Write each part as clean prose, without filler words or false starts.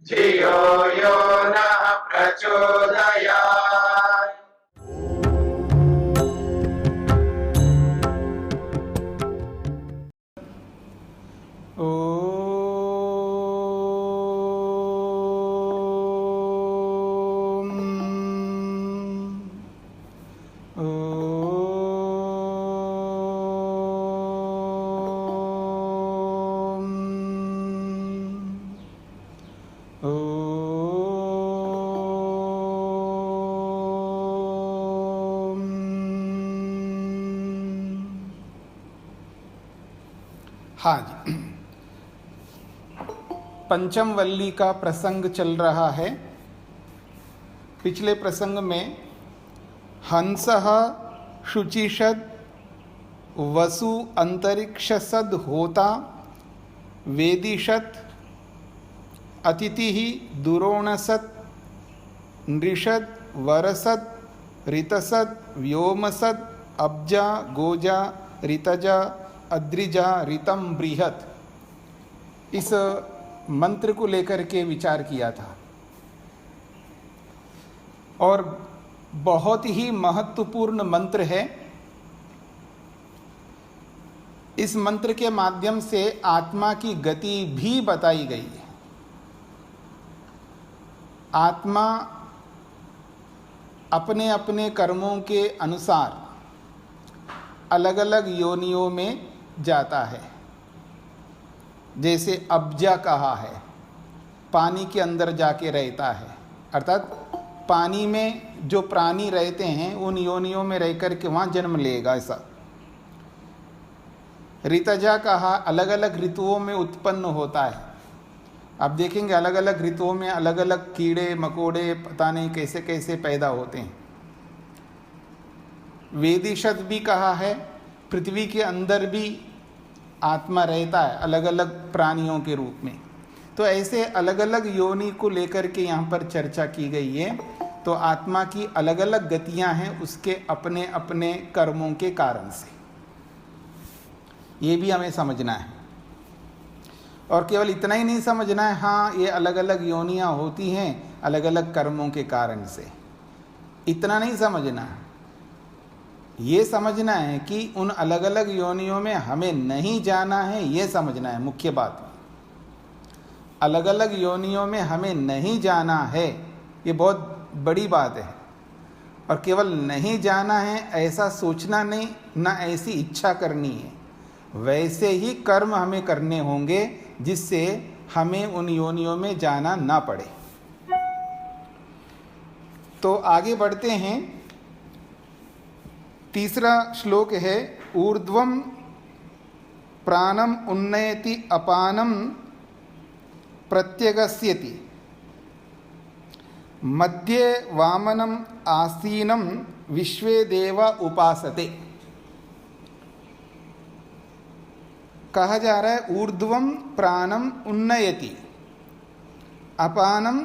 धियो यो नः प्रचोदयात्। हाँ जी, पंचम वल्ली का प्रसंग चल रहा है। पिछले प्रसंग में हंसः शुचिषद वसु अंतरिक्षसद होता वेदिषत अतिथि दुरोणसत नृषद वरसद ऋतसद व्योमसद अब्जा गोजा ऋतजा अद्रिजा ऋतम बृहत, इस मंत्र को लेकर के विचार किया था। और बहुत ही महत्वपूर्ण मंत्र है। इस मंत्र के माध्यम से आत्मा की गति भी बताई गई है। आत्मा अपने अपने कर्मों के अनुसार अलग अलग योनियों में जाता है। जैसे अब्जा कहा है, पानी के अंदर जाके रहता है, अर्थात पानी में जो प्राणी रहते हैं उन योनियों में रह कर के वहाँ जन्म लेगा। ऐसा ऋतजा कहा, अलग अलग ऋतुओं में उत्पन्न होता है। आप देखेंगे अलग अलग ऋतुओं में अलग अलग कीड़े मकोड़े पता नहीं कैसे कैसे पैदा होते हैं। वेदिशत भी कहा है, पृथ्वी के अंदर भी आत्मा रहता है अलग अलग प्राणियों के रूप में। तो ऐसे अलग अलग योनि को लेकर के यहाँ पर चर्चा की गई है। तो आत्मा की अलग अलग गतियाँ हैं उसके अपने अपने कर्मों के कारण से, ये भी हमें समझना है। और केवल इतना ही नहीं समझना है, हाँ ये अलग अलग योनियाँ होती हैं अलग अलग कर्मों के कारण से, इतना नहीं समझना है। ये समझना है कि उन अलग अलग योनियों में हमें नहीं जाना है, ये समझना है मुख्य बात। अलग अलग योनियों में हमें नहीं जाना है, ये बहुत बड़ी बात है। और केवल नहीं जाना है ऐसा सोचना नहीं, ना ऐसी इच्छा करनी है। वैसे ही कर्म हमें करने होंगे जिससे हमें उन योनियों में जाना ना पड़े। तो आगे बढ़ते हैं। तीसरा श्लोक है, ऊर्ध्वं प्राणम उन्नयति अपानम प्रत्यगस्यति मध्ये वामनम आसीनम विश्वे देव उपासते। कहा जा रहा है ऊर्ध्वं प्राणम उन्नयति अपानम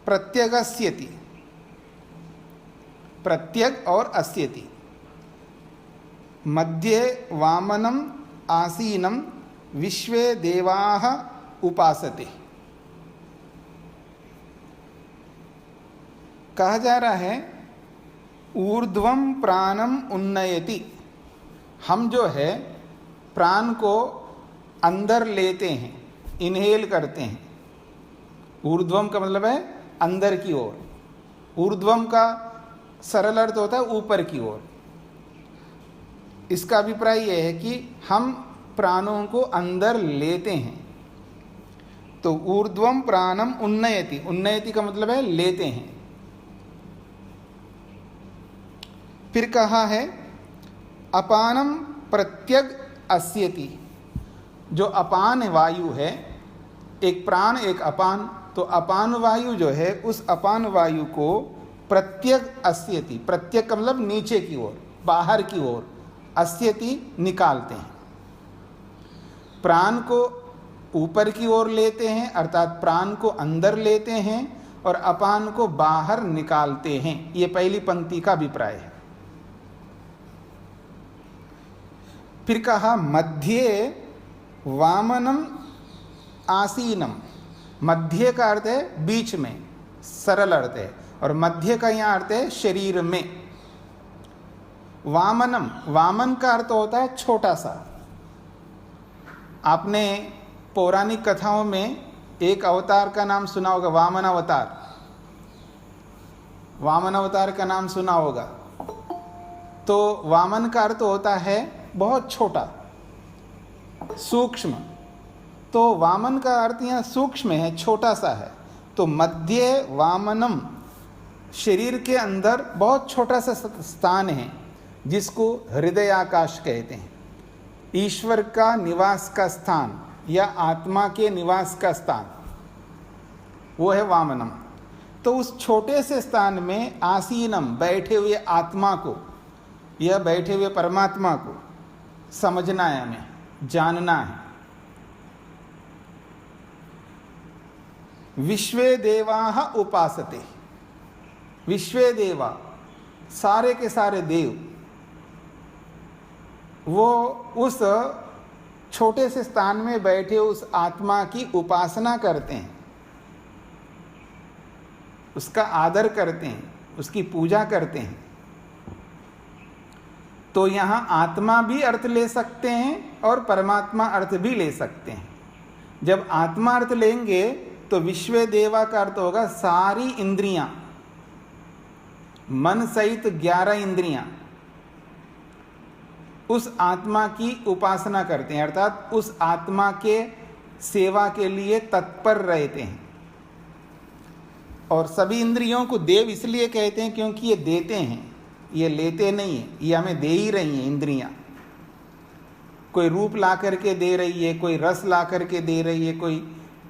प्रत्यगस्यति, प्रत्यग और अस्यति, मध्ये वामनम आसीनम विश्वे देवाः उपासते। कहा जा रहा है ऊर्ध्वं प्राणम उन्नयति, हम जो है प्राण को अंदर लेते हैं, इनहेल करते हैं। ऊर्ध्वम का मतलब है अंदर की ओर। ऊर्ध्वम का सरल अर्थ होता है ऊपर की ओर। इसका अभिप्राय यह है कि हम प्राणों को अंदर लेते हैं। तो ऊर्ध्वम प्राणम उन्नयति, उन्नयति का मतलब है लेते हैं। फिर कहा है अपानम प्रत्यग अस्यति, जो अपान वायु है, एक प्राण एक अपान, तो अपान वायु जो है उस अपान वायु को प्रत्यग अस्यति, प्रत्यग का मतलब नीचे की ओर, बाहर की ओर, अस्यति निकालते हैं। प्राण को ऊपर की ओर लेते हैं अर्थात प्राण को अंदर लेते हैं और अपान को बाहर निकालते हैं। ये पहली पंक्ति का अभिप्राय है। फिर कहा मध्ये वामनम आसीनम, मध्य का अर्थ है बीच में, सरल अर्थ है, और मध्य का यहाँ अर्थ है शरीर में। वामनम, वामन का अर्थ होता है छोटा सा। आपने पौराणिक कथाओं में एक अवतार का नाम सुना होगा, वामन अवतार। वामन अवतार का नाम सुना होगा। तो वामन का अर्थ होता है बहुत छोटा, सूक्ष्म। तो वामन का अर्थ यहाँ सूक्ष्म है, छोटा सा है। तो मध्य वामनम, शरीर के अंदर बहुत छोटा सा स्थान है जिसको हृदयाकाश कहते हैं। ईश्वर का निवास का स्थान या आत्मा के निवास का स्थान, वो है वामनम। तो उस छोटे से स्थान में आसीनम, बैठे हुए आत्मा को या बैठे हुए परमात्मा को समझना है, हमें जानना है। विश्वे देवाः उपासते, विश्वे देवा, सारे के सारे देव, वो उस छोटे से स्थान में बैठे उस आत्मा की उपासना करते हैं, उसका आदर करते हैं, उसकी पूजा करते हैं। तो यहाँ आत्मा भी अर्थ ले सकते हैं और परमात्मा अर्थ भी ले सकते हैं। जब आत्मा अर्थ लेंगे तो विश्वे देवा का अर्थ होगा सारी इंद्रियां, मन सहित 11 इंद्रियां उस आत्मा की उपासना करते हैं, अर्थात उस आत्मा के सेवा के लिए तत्पर रहते हैं। और सभी इंद्रियों को देव इसलिए कहते हैं क्योंकि ये देते हैं, ये लेते नहीं हैं, ये हमें दे ही रही हैं इंद्रियां। कोई रूप ला करके दे रही है, कोई रस ला करके दे रही है, कोई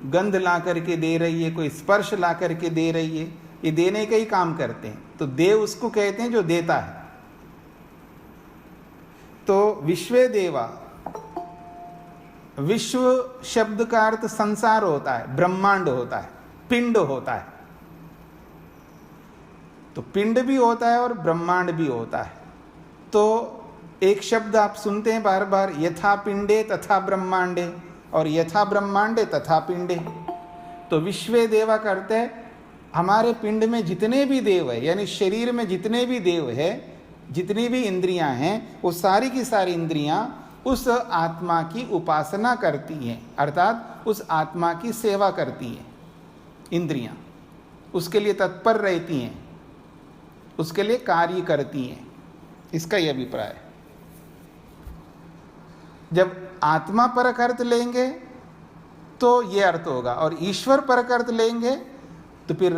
गंध ला करके दे रही है, कोई स्पर्श ला करके दे रही है। ये देने का ही काम करते हैं। तो देव उसको कहते हैं जो देता है। तो विश्वे देवा, विश्व शब्द का अर्थ संसार होता है, ब्रह्मांड होता है, पिंड होता है। तो पिंड भी होता है और ब्रह्मांड भी होता है। तो एक शब्द आप सुनते हैं बार बार, यथा पिंडे तथा ब्रह्मांडे, और यथा ब्रह्मांडे तथा पिंडे। तो विश्वे देवा करते हैं हमारे पिंड में जितने भी देव है, यानी शरीर में जितने भी देव है, जितनी भी इंद्रियां हैं, वो सारी की सारी इंद्रियां उस आत्मा की उपासना करती हैं, अर्थात उस आत्मा की सेवा करती हैं। इंद्रियां उसके लिए तत्पर रहती हैं, उसके लिए कार्य करती हैं। इसका यह अभिप्राय है। जब आत्मा परक अर्थ लेंगे तो ये अर्थ होगा, और ईश्वर परक अर्थ लेंगे तो फिर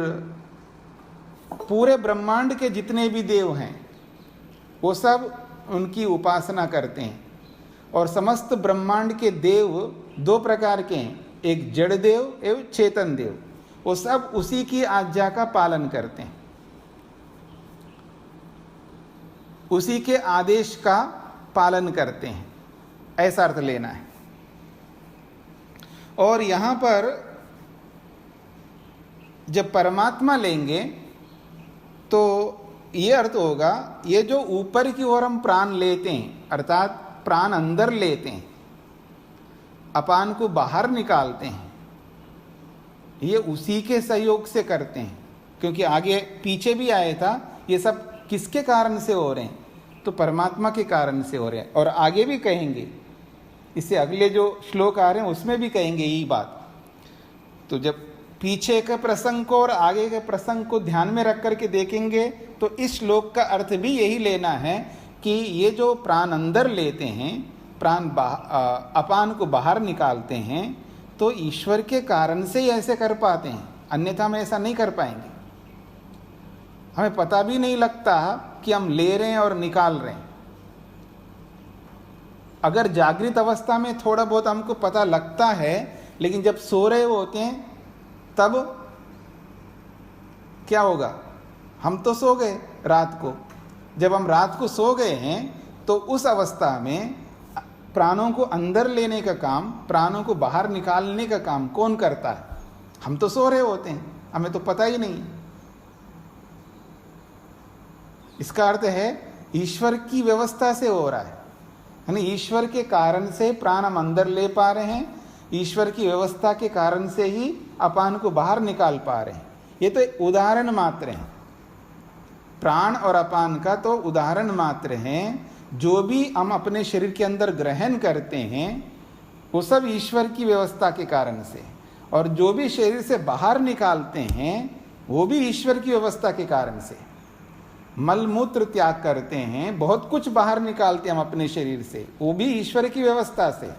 पूरे ब्रह्मांड के जितने भी देव हैं वो सब उनकी उपासना करते हैं। और समस्त ब्रह्मांड के देव 2 प्रकार के हैं, एक जड़ देव एवं चेतन देव। वो सब उसी की आज्ञा का पालन करते हैं, उसी के आदेश का पालन करते हैं, ऐसा अर्थ लेना है। और यहां पर जब परमात्मा लेंगे तो ये अर्थ होगा, ये जो ऊपर की ओर हम प्राण लेते हैं, अर्थात प्राण अंदर लेते हैं, अपान को बाहर निकालते हैं, ये उसी के सहयोग से करते हैं। क्योंकि आगे पीछे भी आया था, ये सब किसके कारण से हो रहे हैं, तो परमात्मा के कारण से हो रहे हैं। और आगे भी कहेंगे, इससे अगले जो श्लोक आ रहे हैं उसमें भी कहेंगे यही बात। तो जब पीछे के प्रसंग को और आगे के प्रसंग को ध्यान में रख करके देखेंगे तो इस श्लोक का अर्थ भी यही लेना है कि ये जो प्राण अंदर लेते हैं, प्राण अपान को बाहर निकालते हैं, तो ईश्वर के कारण से ही ऐसे कर पाते हैं, अन्यथा हम ऐसा नहीं कर पाएंगे। हमें पता भी नहीं लगता कि हम ले रहे हैं और निकाल रहे हैं। अगर जागृत अवस्था में थोड़ा बहुत हमको पता लगता है, लेकिन जब सो रहे होते हैं तब क्या होगा, हम तो सो गए रात को। जब हम रात को सो गए हैं तो उस अवस्था में प्राणों को अंदर लेने का काम, प्राणों को बाहर निकालने का काम कौन करता है? हम तो सो रहे होते हैं, हमें तो पता ही नहीं। इसका अर्थ है ईश्वर की व्यवस्था से हो रहा है, यानी ईश्वर के कारण से प्राण हम अंदर ले पा रहे हैं। ईश्वर की व्यवस्था के कारण से ही अपान को बाहर निकाल पा रहे हैं। ये तो एक उदाहरण मात्र है, प्राण और अपान का तो उदाहरण मात्र हैं। जो भी हम अपने शरीर के अंदर ग्रहण करते हैं वो सब ईश्वर की व्यवस्था के कारण से, और जो भी शरीर से बाहर निकालते हैं वो भी ईश्वर की व्यवस्था के कारण से। मल मूत्र त्याग करते हैं, बहुत कुछ बाहर निकालते हैं हम अपने शरीर से, वो भी ईश्वर की व्यवस्था से।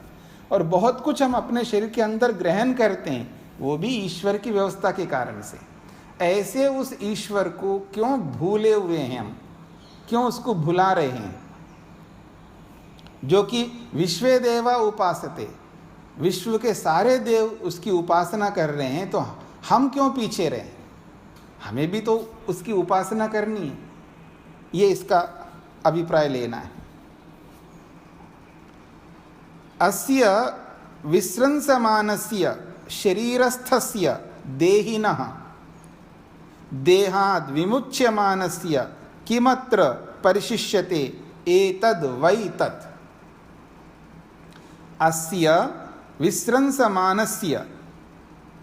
और बहुत कुछ हम अपने शरीर के अंदर ग्रहण करते हैं वो भी ईश्वर की व्यवस्था के कारण से। ऐसे उस ईश्वर को क्यों भूले हुए हैं हम, क्यों उसको भुला रहे हैं? जो कि विश्वे देवा उपासते, विश्व के सारे देव उसकी उपासना कर रहे हैं, तो हम क्यों पीछे रहे? हमें भी तो उसकी उपासना करनी है। ये इसका अभिप्राय लेना है। अस्य विस्रंसमानस्य शरीरस्थस्य देहिनः देहाद् विमुच्यमानस्य किमत्र परिशिष्यते एतद् वै तत्। अस्य विस्रंसमानस्य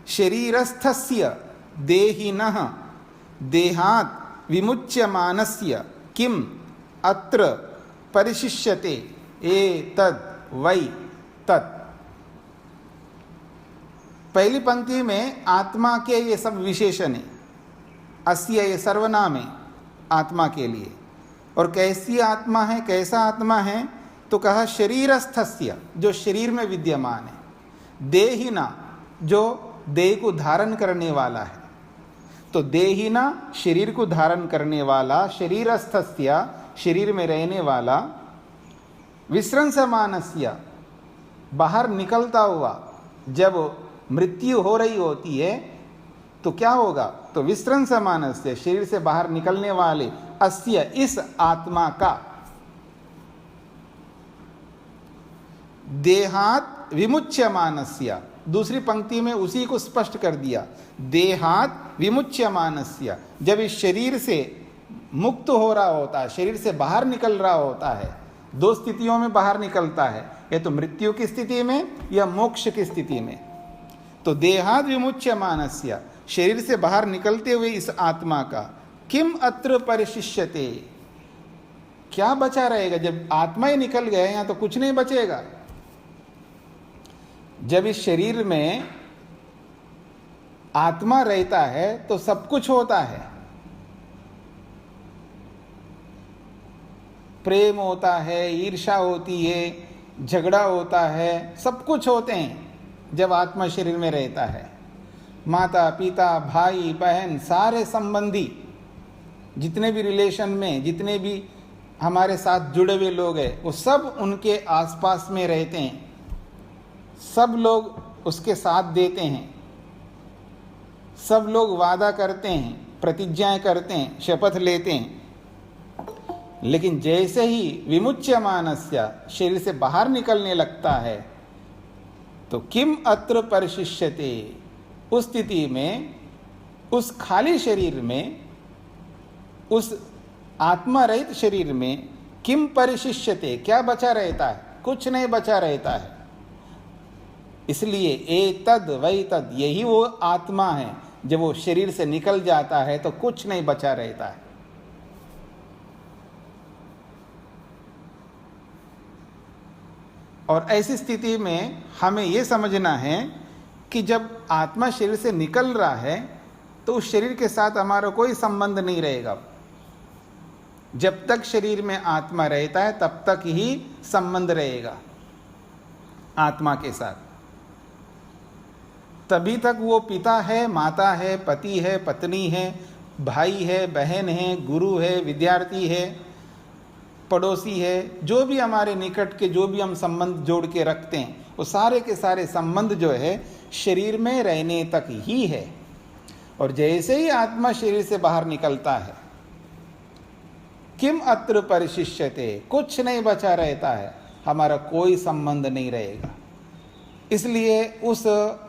शरीरस्थस्य देहिनः देहात् विमुच्यमानस्य किम अत्र परिशिष्यते एतद् वै तत्। पहली पंक्ति में आत्मा के ये सब विशेषण है। अस्य ये सर्वनाम है आत्मा के लिए। और कैसी आत्मा है, कैसा आत्मा है? तो कहा शरीरस्थस्य, जो शरीर में विद्यमान है। देहिना, जो देह को धारण करने वाला है। तो देहिना शरीर को धारण करने वाला, शरीरस्थस्य शरीर में रहने वाला, विस्रंसमानस्य बाहर निकलता हुआ। जब मृत्यु हो रही होती है तो क्या होगा? तो विस्रंसमानस्य शरीर से बाहर निकलने वाले, अस्य इस आत्मा का, देहात विमुच्यमानस्य, दूसरी पंक्ति में उसी को स्पष्ट कर दिया। देहात विमुच्यमानस्य, जब इस शरीर से मुक्त हो रहा होता है, शरीर से बाहर निकल रहा होता है, दो स्थितियों में बाहर निकलता है, या तो मृत्यु की स्थिति में या मोक्ष की स्थिति में। तो देहाद विमुच्यमानस्य, शरीर से बाहर निकलते हुए इस आत्मा का, किम अत्र परिशिष्यते, क्या बचा रहेगा? जब आत्मा ही निकल गए यहाँ तो कुछ नहीं बचेगा। जब इस शरीर में आत्मा रहता है तो सब कुछ होता है। प्रेम होता है, ईर्ष्या होती है, झगड़ा होता है, सब कुछ होते हैं जब आत्मा शरीर में रहता है। माता पिता भाई बहन सारे संबंधी, जितने भी रिलेशन में जितने भी हमारे साथ जुड़े हुए लोग हैं, वो सब उनके आसपास में रहते हैं। सब लोग उसके साथ देते हैं, सब लोग वादा करते हैं, प्रतिज्ञाएं करते हैं, शपथ लेते हैं। लेकिन जैसे ही विमुच्यमानस्य शरीर से बाहर निकलने लगता है तो किम अत्र परिशिष्यते, उस स्थिति में, उस खाली शरीर में, उस आत्मा रहित शरीर में किम परिशिष्यते, क्या बचा रहता है? कुछ नहीं बचा रहता है। इसलिए एतद् वै तद्, यही वो आत्मा है। जब वो शरीर से निकल जाता है तो कुछ नहीं बचा रहता है। और ऐसी स्थिति में हमें ये समझना है कि जब आत्मा शरीर से निकल रहा है तो उस शरीर के साथ हमारा कोई संबंध नहीं रहेगा। जब तक शरीर में आत्मा रहता है तब तक ही संबंध रहेगा आत्मा के साथ। तभी तक वो पिता है, माता है, पति है, पत्नी है, भाई है, बहन है, गुरु है, विद्यार्थी है, पड़ोसी है, जो भी हमारे निकट के जो भी हम संबंध जोड़ के रखते हैं, वो सारे के सारे संबंध जो है शरीर में रहने तक ही है। और जैसे ही आत्मा शरीर से बाहर निकलता है, किम अत्र परिशिष्यते, कुछ नहीं बचा रहता है, हमारा कोई संबंध नहीं रहेगा। इसलिए उस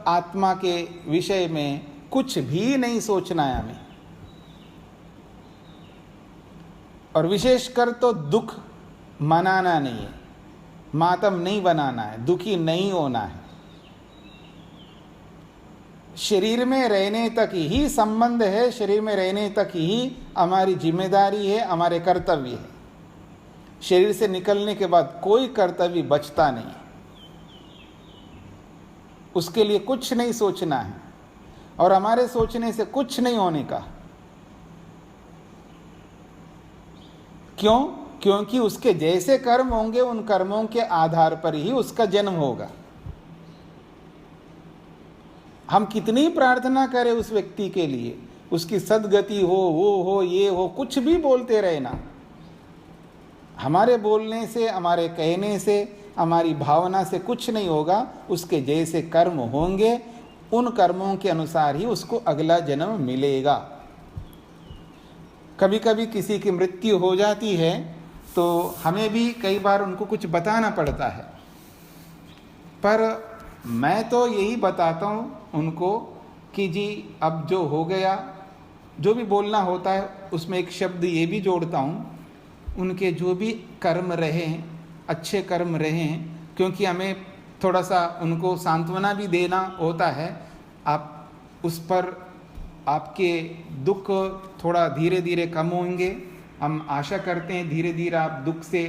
आत्मा के विषय में कुछ भी नहीं सोचना है हमें। और विशेषकर तो दुख मनाना नहीं है, मातम नहीं बनाना है, दुखी नहीं होना है। शरीर में रहने तक ही संबंध है, शरीर में रहने तक ही हमारी जिम्मेदारी है, हमारे कर्तव्य है। शरीर से निकलने के बाद कोई कर्तव्य बचता नहीं, उसके लिए कुछ नहीं सोचना है और हमारे सोचने से कुछ नहीं होने का। क्यों? क्योंकि उसके जैसे कर्म होंगे, उन कर्मों के आधार पर ही उसका जन्म होगा। हम कितनी प्रार्थना करें उस व्यक्ति के लिए, उसकी सद्गति हो, वो हो, ये हो, कुछ भी बोलते रहना, हमारे बोलने से, हमारे कहने से, हमारी भावना से कुछ नहीं होगा। उसके जैसे कर्म होंगे, उन कर्मों के अनुसार ही उसको अगला जन्म मिलेगा। कभी कभी किसी की मृत्यु हो जाती है तो हमें भी कई बार उनको कुछ बताना पड़ता है, पर मैं तो यही बताता हूँ उनको कि जी अब जो हो गया, जो भी बोलना होता है उसमें एक शब्द ये भी जोड़ता हूँ, उनके जो भी कर्म रहे, अच्छे कर्म रहे, क्योंकि हमें थोड़ा सा उनको सांत्वना भी देना होता है। आप उस पर आपके दुख थोड़ा धीरे धीरे कम होंगे। हम आशा करते हैं धीरे धीरे आप दुख से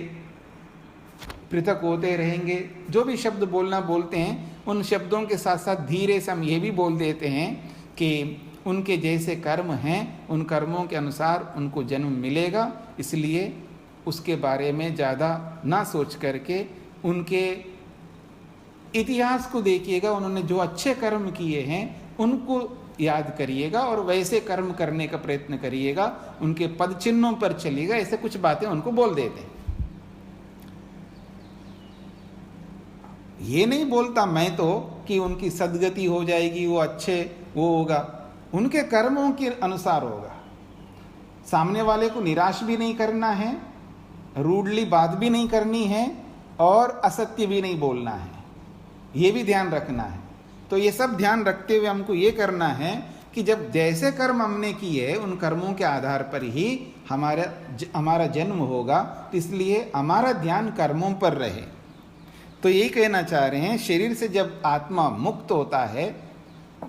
पृथक होते रहेंगे। जो भी शब्द बोलना बोलते हैं, उन शब्दों के साथ साथ धीरे से हम ये भी बोल देते हैं कि उनके जैसे कर्म हैं, उन कर्मों के अनुसार उनको जन्म मिलेगा। इसलिए उसके बारे में ज़्यादा ना सोच करके उनके इतिहास को देखिएगा, उन्होंने जो अच्छे कर्म किए हैं उनको याद करिएगा और वैसे कर्म करने का प्रयत्न करिएगा, उनके पद चिन्हों पर चलिएगा। ऐसे कुछ बातें उनको बोल देते हैं। ये नहीं बोलता मैं तो कि उनकी सद्गति हो जाएगी, वो अच्छे वो होगा, उनके कर्मों के अनुसार होगा। सामने वाले को निराश भी नहीं करना है, रूडली बात भी नहीं करनी है और असत्य भी नहीं बोलना है, ये भी ध्यान रखना है। तो ये सब ध्यान रखते हुए हमको ये करना है कि जब जैसे कर्म हमने किए, उन कर्मों के आधार पर ही हमारा जन्म होगा। तो इसलिए हमारा ध्यान कर्मों पर रहे। तो यही कहना चाह रहे हैं, शरीर से जब आत्मा मुक्त होता है,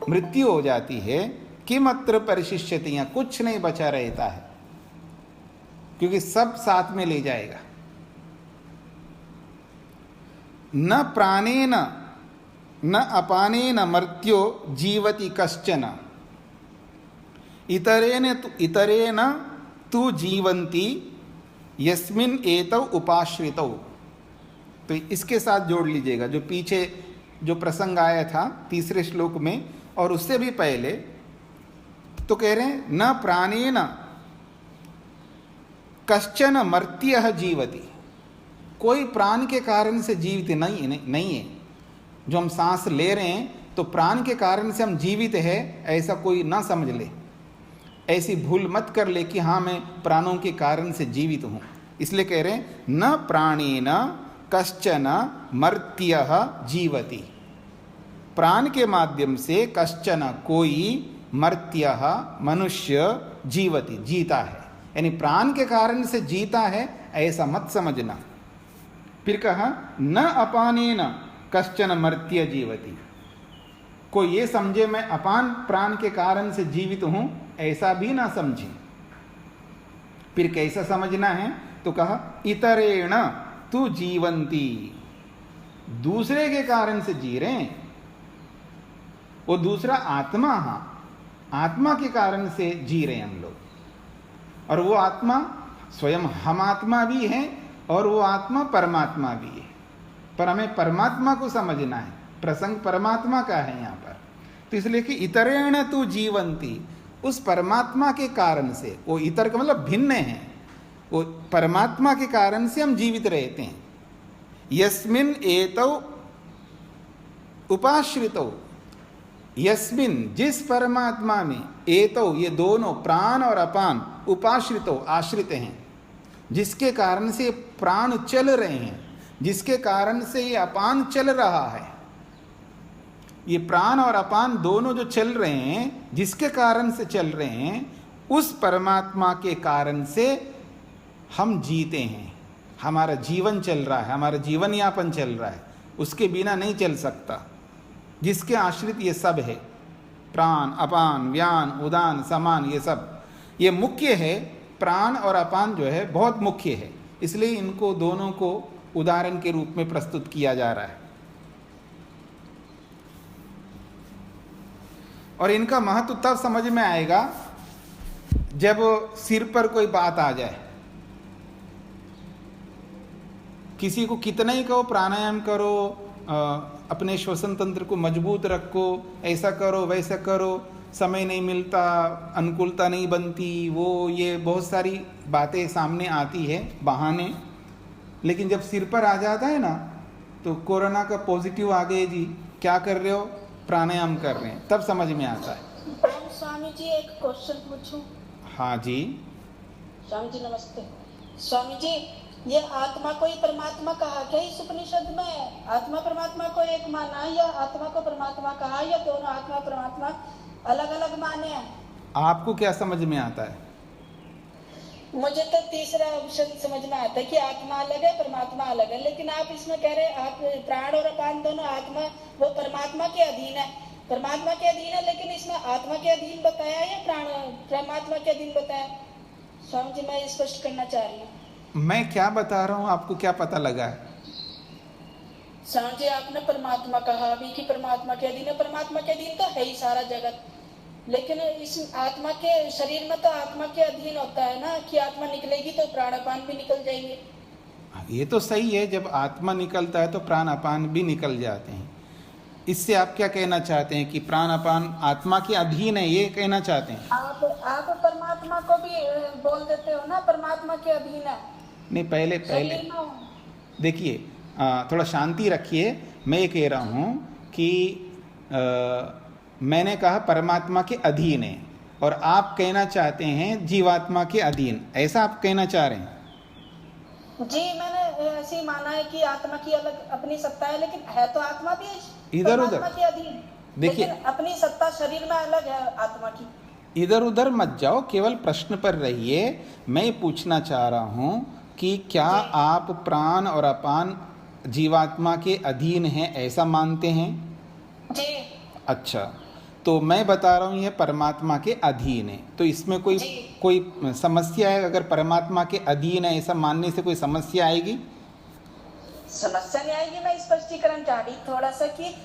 मृत्यु हो जाती है, किमत्र परिशिष्यति, यहाँ कुछ नहीं बचा रहता है, क्योंकि सब साथ में ले जाएगा। न प्राणेन न अपानेन मर्त्यो जीवति कश्चन, इतरेण तु जीवन्ति यस्मिन् एतौ उपाश्रितौ। तो इसके साथ जोड़ लीजिएगा जो पीछे जो प्रसंग आया था तीसरे श्लोक में और उससे भी पहले। तो कह रहे हैं न प्राणेन कश्चन मर्त्यः जीवति, कोई प्राण के कारण से जीवित नहीं है। जो हम सांस ले रहे हैं तो प्राण के कारण से हम जीवित है, ऐसा कोई ना समझ ले, ऐसी भूल मत कर ले कि हाँ मैं प्राणों के कारण से जीवित हूँ। इसलिए कह रहे हैं न प्राणेन कश्चन मर्त्यः जीवति, प्राण के माध्यम से कश्चन कोई मर्त्यः मनुष्य जीवति जीता है, यानी प्राण के कारण से जीता है ऐसा मत समझना। फिर कहा न अपानेन कश्चन मर्त्य जीवति, कोई ये समझे मैं अपान प्राण के कारण से जीवित हूं, ऐसा भी ना समझे। फिर कैसा समझना है? तो कहा इतरेण तु जीवंती, दूसरे के कारण से जी रहे हैं। वो दूसरा आत्मा, हाँ आत्मा के कारण से जी रहे हैं हम लोग, और वो आत्मा स्वयं हम आत्मा भी है और वो आत्मा परमात्मा भी है। पर हमें परमात्मा को समझना है, प्रसंग परमात्मा का है यहाँ पर। तो इसलिए कि इतरेण तु जीवंती, उस परमात्मा के कारण से, वो इतर का मतलब भिन्न है, वो परमात्मा के कारण से हम जीवित रहते हैं। यस्मिन एतौ उपाश्रितौ, यस्मिन जिस परमात्मा में, एतौ ये दोनों प्राण और अपान, उपाश्रितौ आश्रित हैं, जिसके कारण से प्राण चल रहे हैं, जिसके कारण से ये अपान चल रहा है। ये प्राण और अपान दोनों जो चल रहे हैं, जिसके कारण से चल रहे हैं, उस परमात्मा के कारण से हम जीते हैं, हमारा जीवन चल रहा है, हमारा जीवन यापन चल रहा है, उसके बिना नहीं चल सकता। जिसके आश्रित ये सब है, प्राण, अपान, व्यान, उदान, समान, ये सब ये मुख्य है। प्राण और अपान जो है बहुत मुख्य है, इसलिए इनको दोनों को उदाहरण के रूप में प्रस्तुत किया जा रहा है। और इनका महत्व तब समझ में आएगा जब सिर पर कोई बात आ जाए। किसी को कितना ही कहो प्राणायाम करो, अपने श्वसन तंत्र को मजबूत रखो, ऐसा करो वैसा करो, समय नहीं मिलता, अनुकूलता नहीं बनती, वो ये बहुत सारी बातें सामने आती है, बहाने। लेकिन जब सिर पर आ जाता है ना, तो कोरोना का पॉजिटिव आ गए जी, क्या कर रहे हो, प्राणायाम कर रहे हैं, तब समझ में आता है। स्वामी जी एक क्वेश्चन पूछूं? हाँ जी। स्वामी जी नमस्ते। स्वामी जी, ये आत्मा को ही परमात्मा कहा क्या इस उपनिषद में? आत्मा परमात्मा को एक माना या आत्मा को परमात्मा कहा, या दोनों आत्मा परमात्मा अलग अलग माने हैं? आपको क्या समझ में आता है? मुझे तो तीसरा ऑप्शन समझ में आता है कि आत्मा अलग है परमात्मा अलग है, लेकिन आप इसमें कह रहे हैं आप प्राण और अपान दोनों आत्मा वो परमात्मा के अधीन है, परमात्मा के अधीन है, लेकिन इसमें आत्मा के अधीन बताया या प्राण परमात्मा के अधीन बताया? स्वामी जी मैं स्पष्ट करना चाह रही हूँ। मैं क्या बता रहा हूँ, आपको क्या पता लगा है? स्वामी जी आपने परमात्मा कहा अभी कि परमात्मा के अधीन है, परमात्मा के अधीन तो है ही सारा जगत, लेकिन इस आत्मा के शरीर में तो आत्मा के अधीन होता है ना कि आत्मा निकलेगी तो प्राणापान भी निकल जाएंगे। ये तो सही है, जब आत्मा निकलता है तो प्राण अपान भी निकल जाते हैं। इससे आप क्या कहना चाहते हैं कि प्राण अपान आत्मा के अधीन है, ये कहना चाहते हैं? आप परमात्मा को भी बोल देते हो ना परमात्मा के अधीन है। नहीं, पहले देखिए, थोड़ा शांति रखिए। मैं ये कह रहा हूँ कि मैंने कहा परमात्मा के अधीन है, और आप कहना चाहते हैं जीवात्मा के अधीन, ऐसा आप कहना चाह रहे हैं? जी मैंने ऐसे ही माना है कि आत्मा की अलग अपनी सत्ता है, लेकिन है तो आत्मा भी इधर उधर के अधीन, देखिए, लेकिन अपनी सत्ता शरीर में अलग है आत्मा की। इधर उधर मत जाओ, केवल प्रश्न पर रहिए। मैं पूछना चाह रहा हूँ कि क्या आप प्राण और अपान जीवात्मा के अधीन हैं, ऐसा मानते हैं? जी। अच्छा, तो मैं बता रहा हूँ ये परमात्मा के अधीन है, तो इसमें कोई समस्या है? अगर परमात्मा के अधीन है ऐसा मानने से कोई समस्या आएगी? समस्या नहीं आएगी। मैं स्पष्टीकरण चाह रही थोड़ा सा कि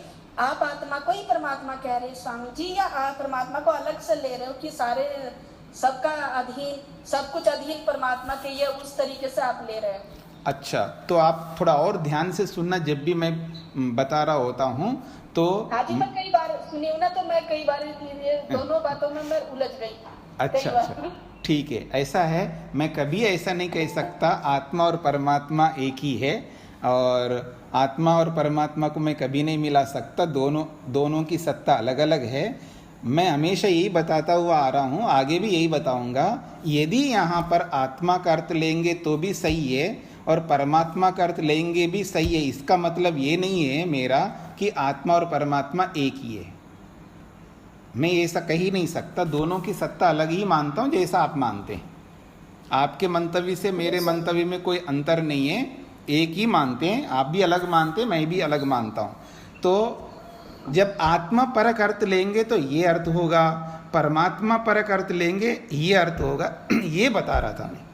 आप आत्मा को ही परमात्मा कह रहे हैं स्वामी जी, या आप परमात्मा को अलग से ले रहे हो कि सारे सबका अधीन सब कुछ अधीन परमात्मा के, ये उस तरीके से आप ले रहे हैं? अच्छा, तो आप थोड़ा और ध्यान से सुनना, जब भी मैं बता रहा होता हूँ तो। हाँ जी, मैं कई बार सुनी हूँ ना, तो मैं कई बार ये दोनों बातों में मैं उलझ गई। अच्छा, ठीक है। ऐसा है, मैं कभी ऐसा नहीं कह सकता आत्मा और परमात्मा एक ही है, और आत्मा और परमात्मा को मैं कभी नहीं मिला सकता, दोनों की सत्ता अलग अलग है। मैं हमेशा यही बताता हुआ आ रहा हूँ, आगे भी यही बताऊँगा। यदि यहाँ पर आत्मा का अर्थ लेंगे तो भी सही है, और परमात्मा का अर्थ लेंगे भी सही है। इसका मतलब ये नहीं है मेरा कि आत्मा और परमात्मा एक ही है, मैं ऐसा कह ही नहीं सकता। दोनों की सत्ता अलग ही मानता हूँ, जैसा आप मानते हैं। आपके मंतव्य से मेरे मंतव्य में कोई अंतर नहीं है, एक ही मानते हैं। आप भी अलग मानते हैं, मैं भी अलग मानता हूँ। तो जब आत्मा परक अर्थ लेंगे तो ये अर्थ होगा, परमात्मा परक अर्थ लेंगे ये अर्थ होगा। ये बता रहा था मैं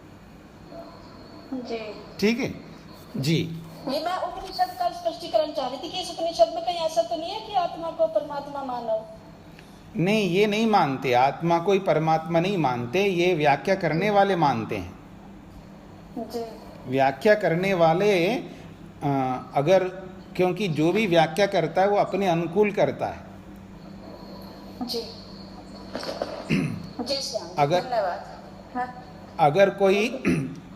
जी। ठीक है जी। ये मैं उपनिषद का स्पष्टीकरण चाह रही थी कि इस उपनिषद में कहीं ऐसा तो नहीं है कि आत्मा को परमात्मा मानो? नहीं, ये नहीं मानते, आत्मा को ही परमात्मा नहीं मानते, ये व्याख्या करने वाले मानते हैं जी। व्याख्या करने वाले अगर, क्योंकि जो भी व्याख्या करता है वो अपने अनुकूल करता है। जी जी अगर अगर कोई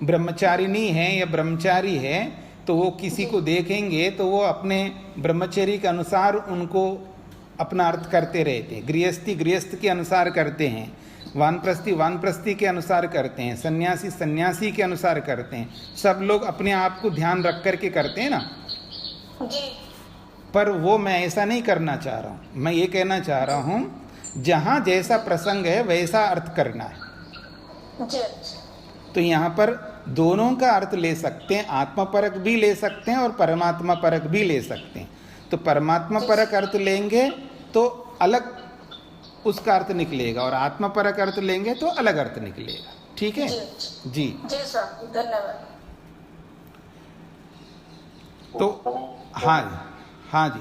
ब्रह्मचारिणी है या ब्रह्मचारी है तो वो किसी को देखेंगे तो वो अपने ब्रह्मचर्य के अनुसार उनको अपना अर्थ करते रहते हैं। गृहस्थी गृहस्थ के अनुसार करते हैं, वानप्रस्थी वानप्रस्थी के अनुसार करते हैं, सन्यासी सन्यासी के अनुसार करते हैं। सब लोग अपने आप को ध्यान रख करके करते हैं ना जी। पर वो मैं ऐसा नहीं करना चाह रहा हूँ। मैं ये कहना चाह रहा हूँ जहाँ जैसा प्रसंग है वैसा अर्थ करना है। जी। तो यहाँ पर दोनों का अर्थ ले सकते हैं, आत्मा परक भी ले सकते हैं और परमात्मा परक भी ले सकते हैं। तो परमात्मा परक अर्थ लेंगे तो अलग उसका अर्थ निकलेगा, और आत्मपरक अर्थ लेंगे तो अलग अर्थ निकलेगा। ठीक है जी। जी स्वामी, धन्यवाद। तो हाँ हाँ जी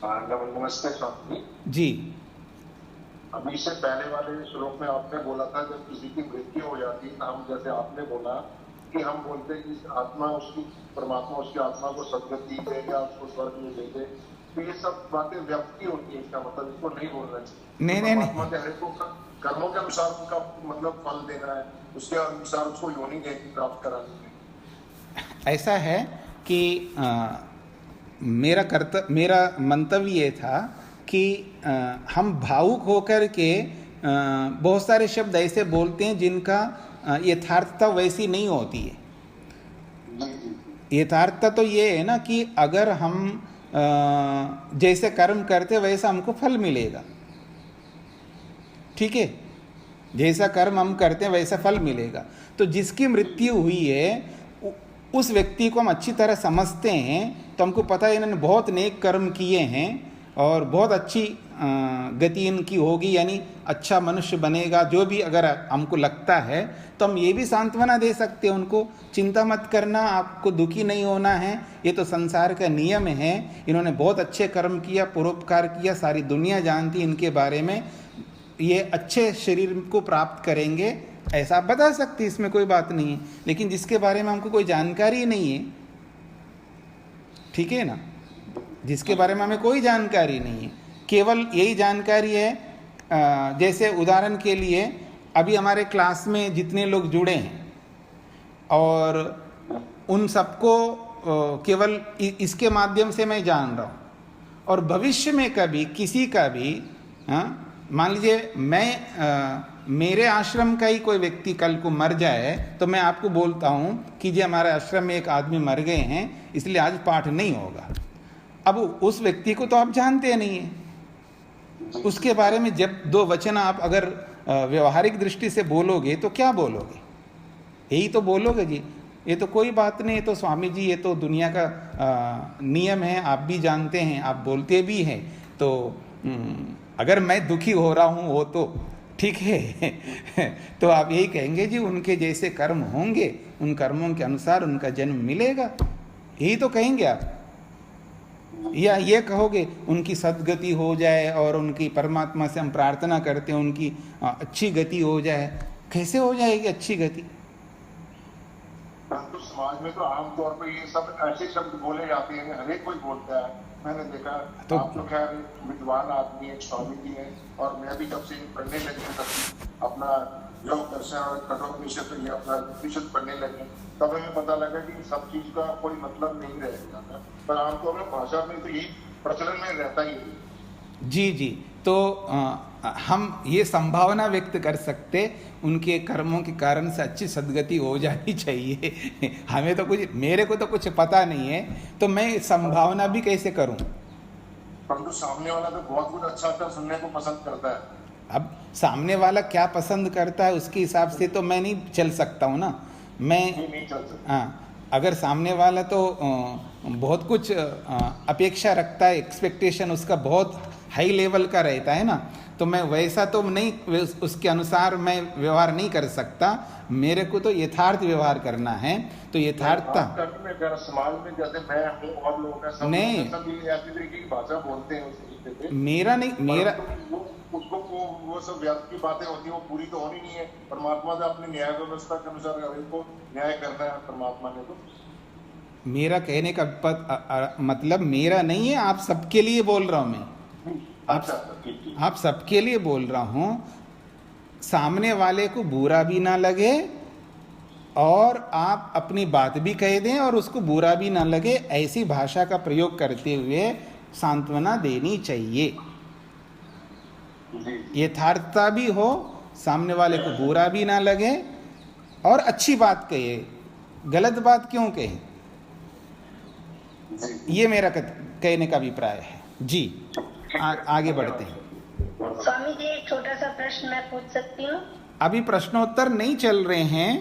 नमस्ते स्वामी जी। अभी से पहले वाले श्लोक में आपने बोला था जब किसी की मृत्यु हो जाती है, हम जैसे आपने बोला कि हम बोलते हैं कि आत्मा उसकी, परमात्मा उसकी आत्मा को सदगति दे या उसको स्वर्ग में दे दे, तो ये सब बातें व्यक्ति होती है, इसका मतलब इसको नहीं बोलना चाहिए। नहीं नहीं नहीं, परमात्मा के हर को कर्मों के अनुसार उनका मतलब फल देना है, उसके अनुसार उसको योनि प्राप्त करानी है। ऐसा है कि मेरा मंतव्य ये था कि हम भावुक होकर के बहुत सारे शब्द ऐसे बोलते हैं जिनका यथार्थता वैसी नहीं होती है। यथार्थता तो ये है ना कि अगर हम जैसे कर्म करते वैसा हमको फल मिलेगा। ठीक है, जैसा कर्म हम करते हैं वैसा फल मिलेगा। तो जिसकी मृत्यु हुई है उस व्यक्ति को हम अच्छी तरह समझते हैं, तो हमको पता है इन्होंने बहुत नेक कर्म किए हैं और बहुत अच्छी गति इनकी होगी, यानी अच्छा मनुष्य बनेगा, जो भी अगर हमको लगता है तो हम ये भी सांत्वना दे सकते हैं उनको, चिंता मत करना, आपको दुखी नहीं होना है, ये तो संसार का नियम है, इन्होंने बहुत अच्छे कर्म किया, परोपकार किया, सारी दुनिया जानती इनके बारे में, ये अच्छे शरीर को प्राप्त करेंगे, ऐसा आप बता सकते, इसमें कोई बात नहीं है। लेकिन जिसके बारे में हमको कोई जानकारी नहीं है, ठीक है ना, जिसके बारे में हमें कोई जानकारी नहीं है, केवल यही जानकारी है, जैसे उदाहरण के लिए अभी हमारे क्लास में जितने लोग जुड़े हैं और उन सबको केवल इसके माध्यम से मैं जान रहा हूँ, और भविष्य में कभी किसी का भी मान लीजिए मेरे आश्रम का ही कोई व्यक्ति कल को मर जाए तो मैं आपको बोलता हूँ कि जी हमारे आश्रम में एक आदमी मर गए हैं इसलिए आज पाठ नहीं होगा। अब उस व्यक्ति को तो आप जानते नहीं हैं, उसके बारे में जब दो वचन आप अगर व्यवहारिक दृष्टि से बोलोगे तो क्या बोलोगे? यही तो बोलोगे जी ये तो कोई बात नहीं, ये तो स्वामी जी ये तो दुनिया का नियम है, आप भी जानते हैं, आप बोलते भी हैं, तो अगर मैं दुखी हो रहा हूँ वो तो ठीक है तो आप यही कहेंगे जी उनके जैसे कर्म होंगे, उन कर्मों के अनुसार उनका जन्म मिलेगा, यही तो कहेंगे आप। या ये कहोगे उनकी सद्गति हो जाए और उनकी परमात्मा से हम प्रार्थना करते हैं उनकी अच्छी गति हो जाए। कैसे हो जाएगी अच्छी गति? परंतु समाज में तो आमतौर पर ये सब ऐसे शब्द बोले जाते हैं, हरेक कोई बोलता है, मैंने देखा। तो आप तो खैर विद्वान आदमी है, स्वामी जी है, और मैं भी जब से पढ़ने लगे तब अपना योग दर्शन और कठोपनिषद ये अपना उपनिषद पढ़ने लगे तब हमें पता लगा कि सब चीज का कोई मतलब नहीं रह जाता, पर आमतौर में भाषा में तो यही प्रचलन में रहता ही है। जी जी, तो हम ये संभावना व्यक्त कर सकते उनके कर्मों के कारण से अच्छी सद्गति हो जानी चाहिए हमें तो कुछ, मेरे को तो कुछ पता नहीं है, तो मैं संभावना भी कैसे करूं? परंतु सामने वाला तो बहुत कुछ अच्छा अच्छा सुनने को पसंद करता है। अब सामने वाला क्या पसंद करता है उसके हिसाब से तो मैं नहीं चल सकता हूँ ना, मैं नहीं चल सकता। हाँ, अगर सामने वाला तो बहुत कुछ अपेक्षा रखता है, एक्सपेक्टेशन उसका बहुत हाई लेवल का रहता है ना, तो मैं वैसा तो नहीं, उसके अनुसार मैं व्यवहार नहीं कर सकता, मेरे को तो यथार्थ व्यवहार करना है। तो यथार्थता समाज में जैसे मैं हूँ और लोग हैं, सब नहीं, सभी ऐसी तरीके की भाषा बोलते हैं उस मेरा नहीं, मेरा उसको वो सब व्यर्थ की बातें होती है, वो पूरी तो होनी नहीं है। परमात्मा ने अपनी न्याय व्यवस्था के अनुसार इनको न्याय करना है, परमात्मा ने तो। मेरा कहने का मतलब मेरा नहीं है, आप सबके लिए बोल रहा हूँ मैं, आप सबके लिए बोल रहा हूँ। सामने वाले को बुरा भी ना लगे और आप अपनी बात भी कह दें और उसको बुरा भी ना लगे, ऐसी भाषा का प्रयोग करते हुए सांत्वना देनी चाहिए। यथार्थता भी हो, सामने वाले को बुरा भी ना लगे और अच्छी बात कहे, गलत बात क्यों कहे, ये मेरा कहने का अभिप्राय है जी। आगे बढ़ते हैं। स्वामी जी एक छोटा सा प्रश्न मैं पूछ सकती हूँ? अभी प्रश्नोत्तर नहीं चल रहे हैं,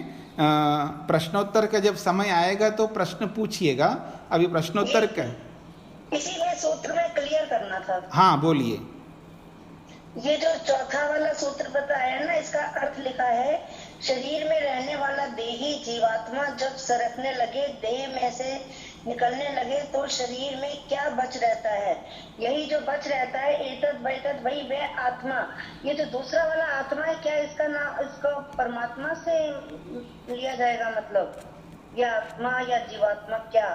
प्रश्नोत्तर का जब समय आएगा तो प्रश्न पूछिएगा, अभी प्रश्नोत्तर का इसीलिए सूत्र में क्लियर करना था। हाँ बोलिए। ये जो चौथा वाला सूत्र बताया है ना, इसका अर्थ लिखा है, शरीर में रहने वाला देही जीवात्मा जब सरकने लगे, देह में से निकलने लगे, तो शरीर में क्या बच रहता है? यही जो बच रहता है, एतद बैतद वही वह आत्मा। ये जो दूसरा वाला आत्मा है, क्या इसका नाम, इसको परमात्मा से लिया जाएगा मतलब, या आत्मा या जीवात्मा क्या?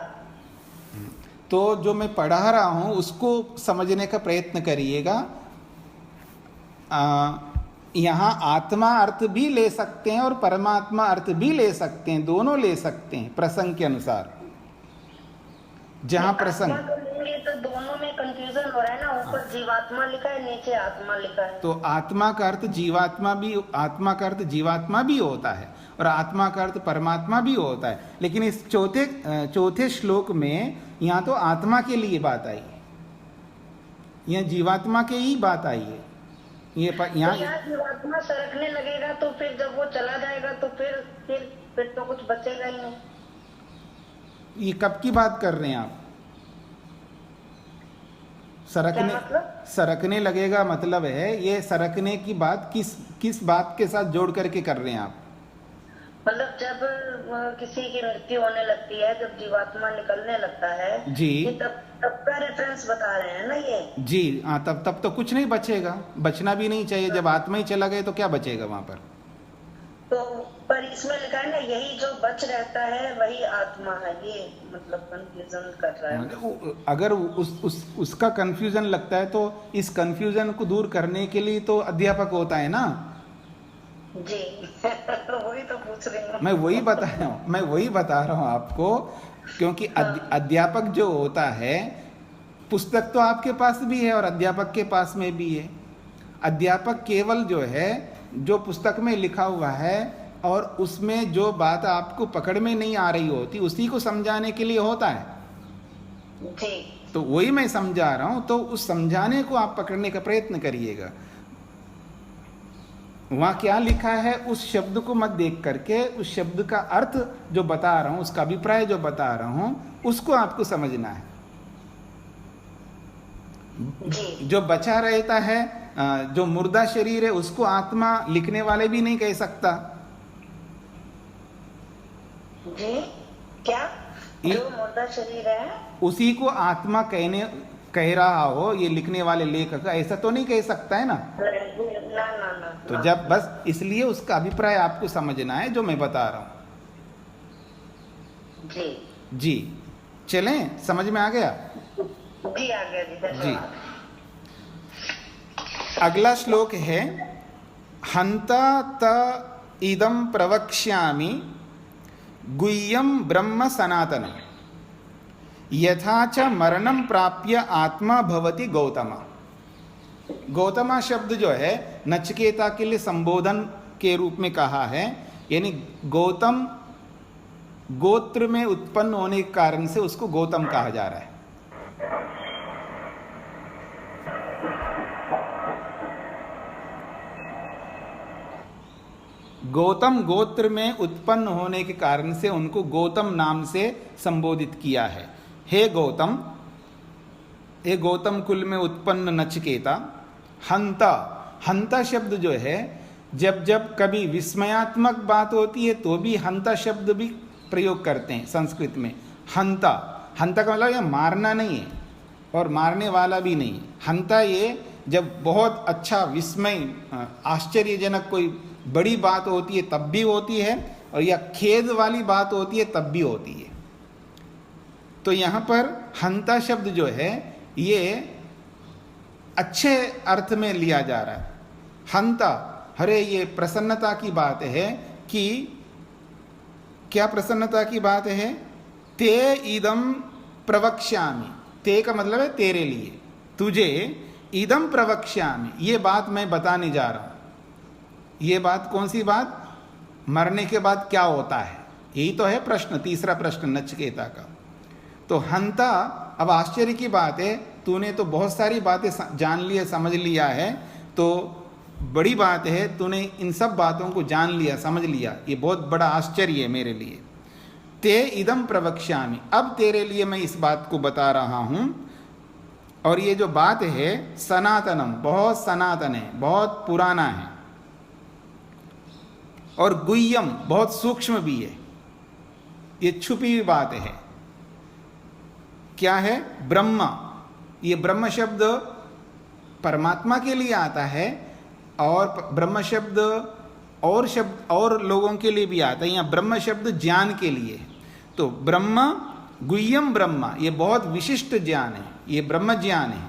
तो जो मैं पढ़ा रहा हूं उसको समझने का प्रयत्न करिएगा। यहाँ आत्मा अर्थ भी ले सकते हैं और परमात्मा अर्थ भी ले सकते हैं, दोनों ले सकते हैं प्रसंग के अनुसार। जहाँ प्रसंग तो लेंगे तो दोनों में कंफ्यूजन हो रहा है ना, ऊपर जीवात्मा लिखा है, नीचे आत्मा लिखा है। तो आत्मा का अर्थ जीवात्मा भी, आत्मा का अर्थ जीवात्मा भी होता है और आत्मा का अर्थ परमात्मा भी होता है, लेकिन इस चौथे श्लोक में यहाँ तो आत्मा के लिए बात आई है, यहाँ जीवात्मा के ही बात आई है। यहाँ जीवात्मा सरकने लगेगा तो फिर जब वो चला जाएगा तो फिर तो कुछ बचेगा ही नहीं। ये कब की बात कर रहे हैं आप? सरकने लगेगा मतलब है, ये सरकने की बात किस बात के साथ जोड़ करके कर रहे हैं आप? मतलब जब किसी की मृत्यु होने लगती है, जब जीवात्मा निकलने लगता है जी, तब का रेफरेंस बता रहे हैं ना ये जी। हाँ, तब तो कुछ नहीं बचेगा, बचना भी नहीं चाहिए। जब आत्मा ही चला गए तो क्या बचेगा वहां पर? तो पर इसमें लिखा है ना, यही जो बच रहता है वही आत्मा है। ये मतलब कंफ्यूजन कर रहा है। अगर उसका कंफ्यूजन लगता है तो इस कंफ्यूजन को दूर करने के लिए तो अध्यापक होता है ना जी। वही तो पूछ रही हूँ। मैं वही बता रहा हूँ आपको, क्योंकि अध्यापक जो होता है, पुस्तक तो आपके पास भी है और अध्यापक के पास में भी है। अध्यापक केवल जो है, जो पुस्तक में लिखा हुआ है और उसमें जो बात आपको पकड़ में नहीं आ रही होती, उसी को समझाने के लिए होता है जी। तो वही मैं समझा रहा हूं, तो उस समझाने को आप पकड़ने का प्रयत्न करिएगा। वहां क्या लिखा है उस शब्द को मत देख करके, उस शब्द का अर्थ जो बता रहा हूं, उसका अभिप्राय जो बता रहा हूं, उसको आपको समझना है। जो बचा रहता है, जो मुर्दा शरीर है, उसको आत्मा लिखने वाले भी नहीं कह सकता जी। क्या जो मुर्दा शरीर है उसी को आत्मा कह रहा हो ये लिखने वाले लेखक, ऐसा तो नहीं कह सकता है ना। ना। तो जब बस इसलिए उसका अभिप्राय आपको समझना है जो मैं बता रहा हूं। जी चलें, समझ में आ गया? जी आ गया जी। अगला श्लोक है, हंता त इदं प्रवक्ष्यामि गुह्यं ब्रह्म सनातनम यथा च मरणं प्राप्य आत्मा भवति गौतमा। गौतमा शब्द जो है नचिकेता के लिए संबोधन के रूप में कहा है, यानी गौतम गोत्र में उत्पन्न होने के कारण से उसको गौतम कहा जा रहा है। गौतम गोत्र में उत्पन्न होने के कारण से उनको गौतम नाम से संबोधित किया है। हे गौतम, हे गौतम कुल में उत्पन्न नचिकेता। हंता, हंता शब्द जो है, जब कभी विस्मयात्मक बात होती है तो भी हंता शब्द भी प्रयोग करते हैं संस्कृत में। हंता, हंता का मतलब ये मारना नहीं है और मारने वाला भी नहीं है। हंता ये जब बहुत अच्छा विस्मय आश्चर्यजनक कोई बड़ी बात होती है तब भी होती है, और या खेद वाली बात होती है तब भी होती है। तो यहाँ पर हंता शब्द जो है ये अच्छे अर्थ में लिया जा रहा है। हंता, अरे ये प्रसन्नता की बात है कि क्या प्रसन्नता की बात है? ते इदम प्रवक्ष्यामि, ते का मतलब है तेरे लिए, तुझे, इदम प्रवक्ष्यामि ये बात मैं बताने जा रहा हूं। ये बात कौन सी बात? मरने के बाद क्या होता है, यही तो है प्रश्न, तीसरा प्रश्न नचिकेता का। तो हंता, अब आश्चर्य की बात है, तूने तो बहुत सारी बातें जान लिया, समझ लिया है, तो बड़ी बात है तूने इन सब बातों को जान लिया, समझ लिया, ये बहुत बड़ा आश्चर्य है मेरे लिए। ते इदम प्रवक्ष्यामि, अब तेरे लिए मैं इस बात को बता रहा हूं। और ये जो बात है सनातनम, बहुत सनातन है, बहुत पुराना है, और गुह्यम, बहुत सूक्ष्म भी है, ये छुपी हुई बात है। क्या है? ब्रह्म। ये ब्रह्म शब्द परमात्मा के लिए आता है, और ब्रह्म शब्द और लोगों के लिए भी आता है। यहाँ ब्रह्म शब्द ज्ञान के लिए। तो ब्रह्म, गुह्यम ब्रह्म, ये बहुत विशिष्ट ज्ञान है, ये ब्रह्म ज्ञान है,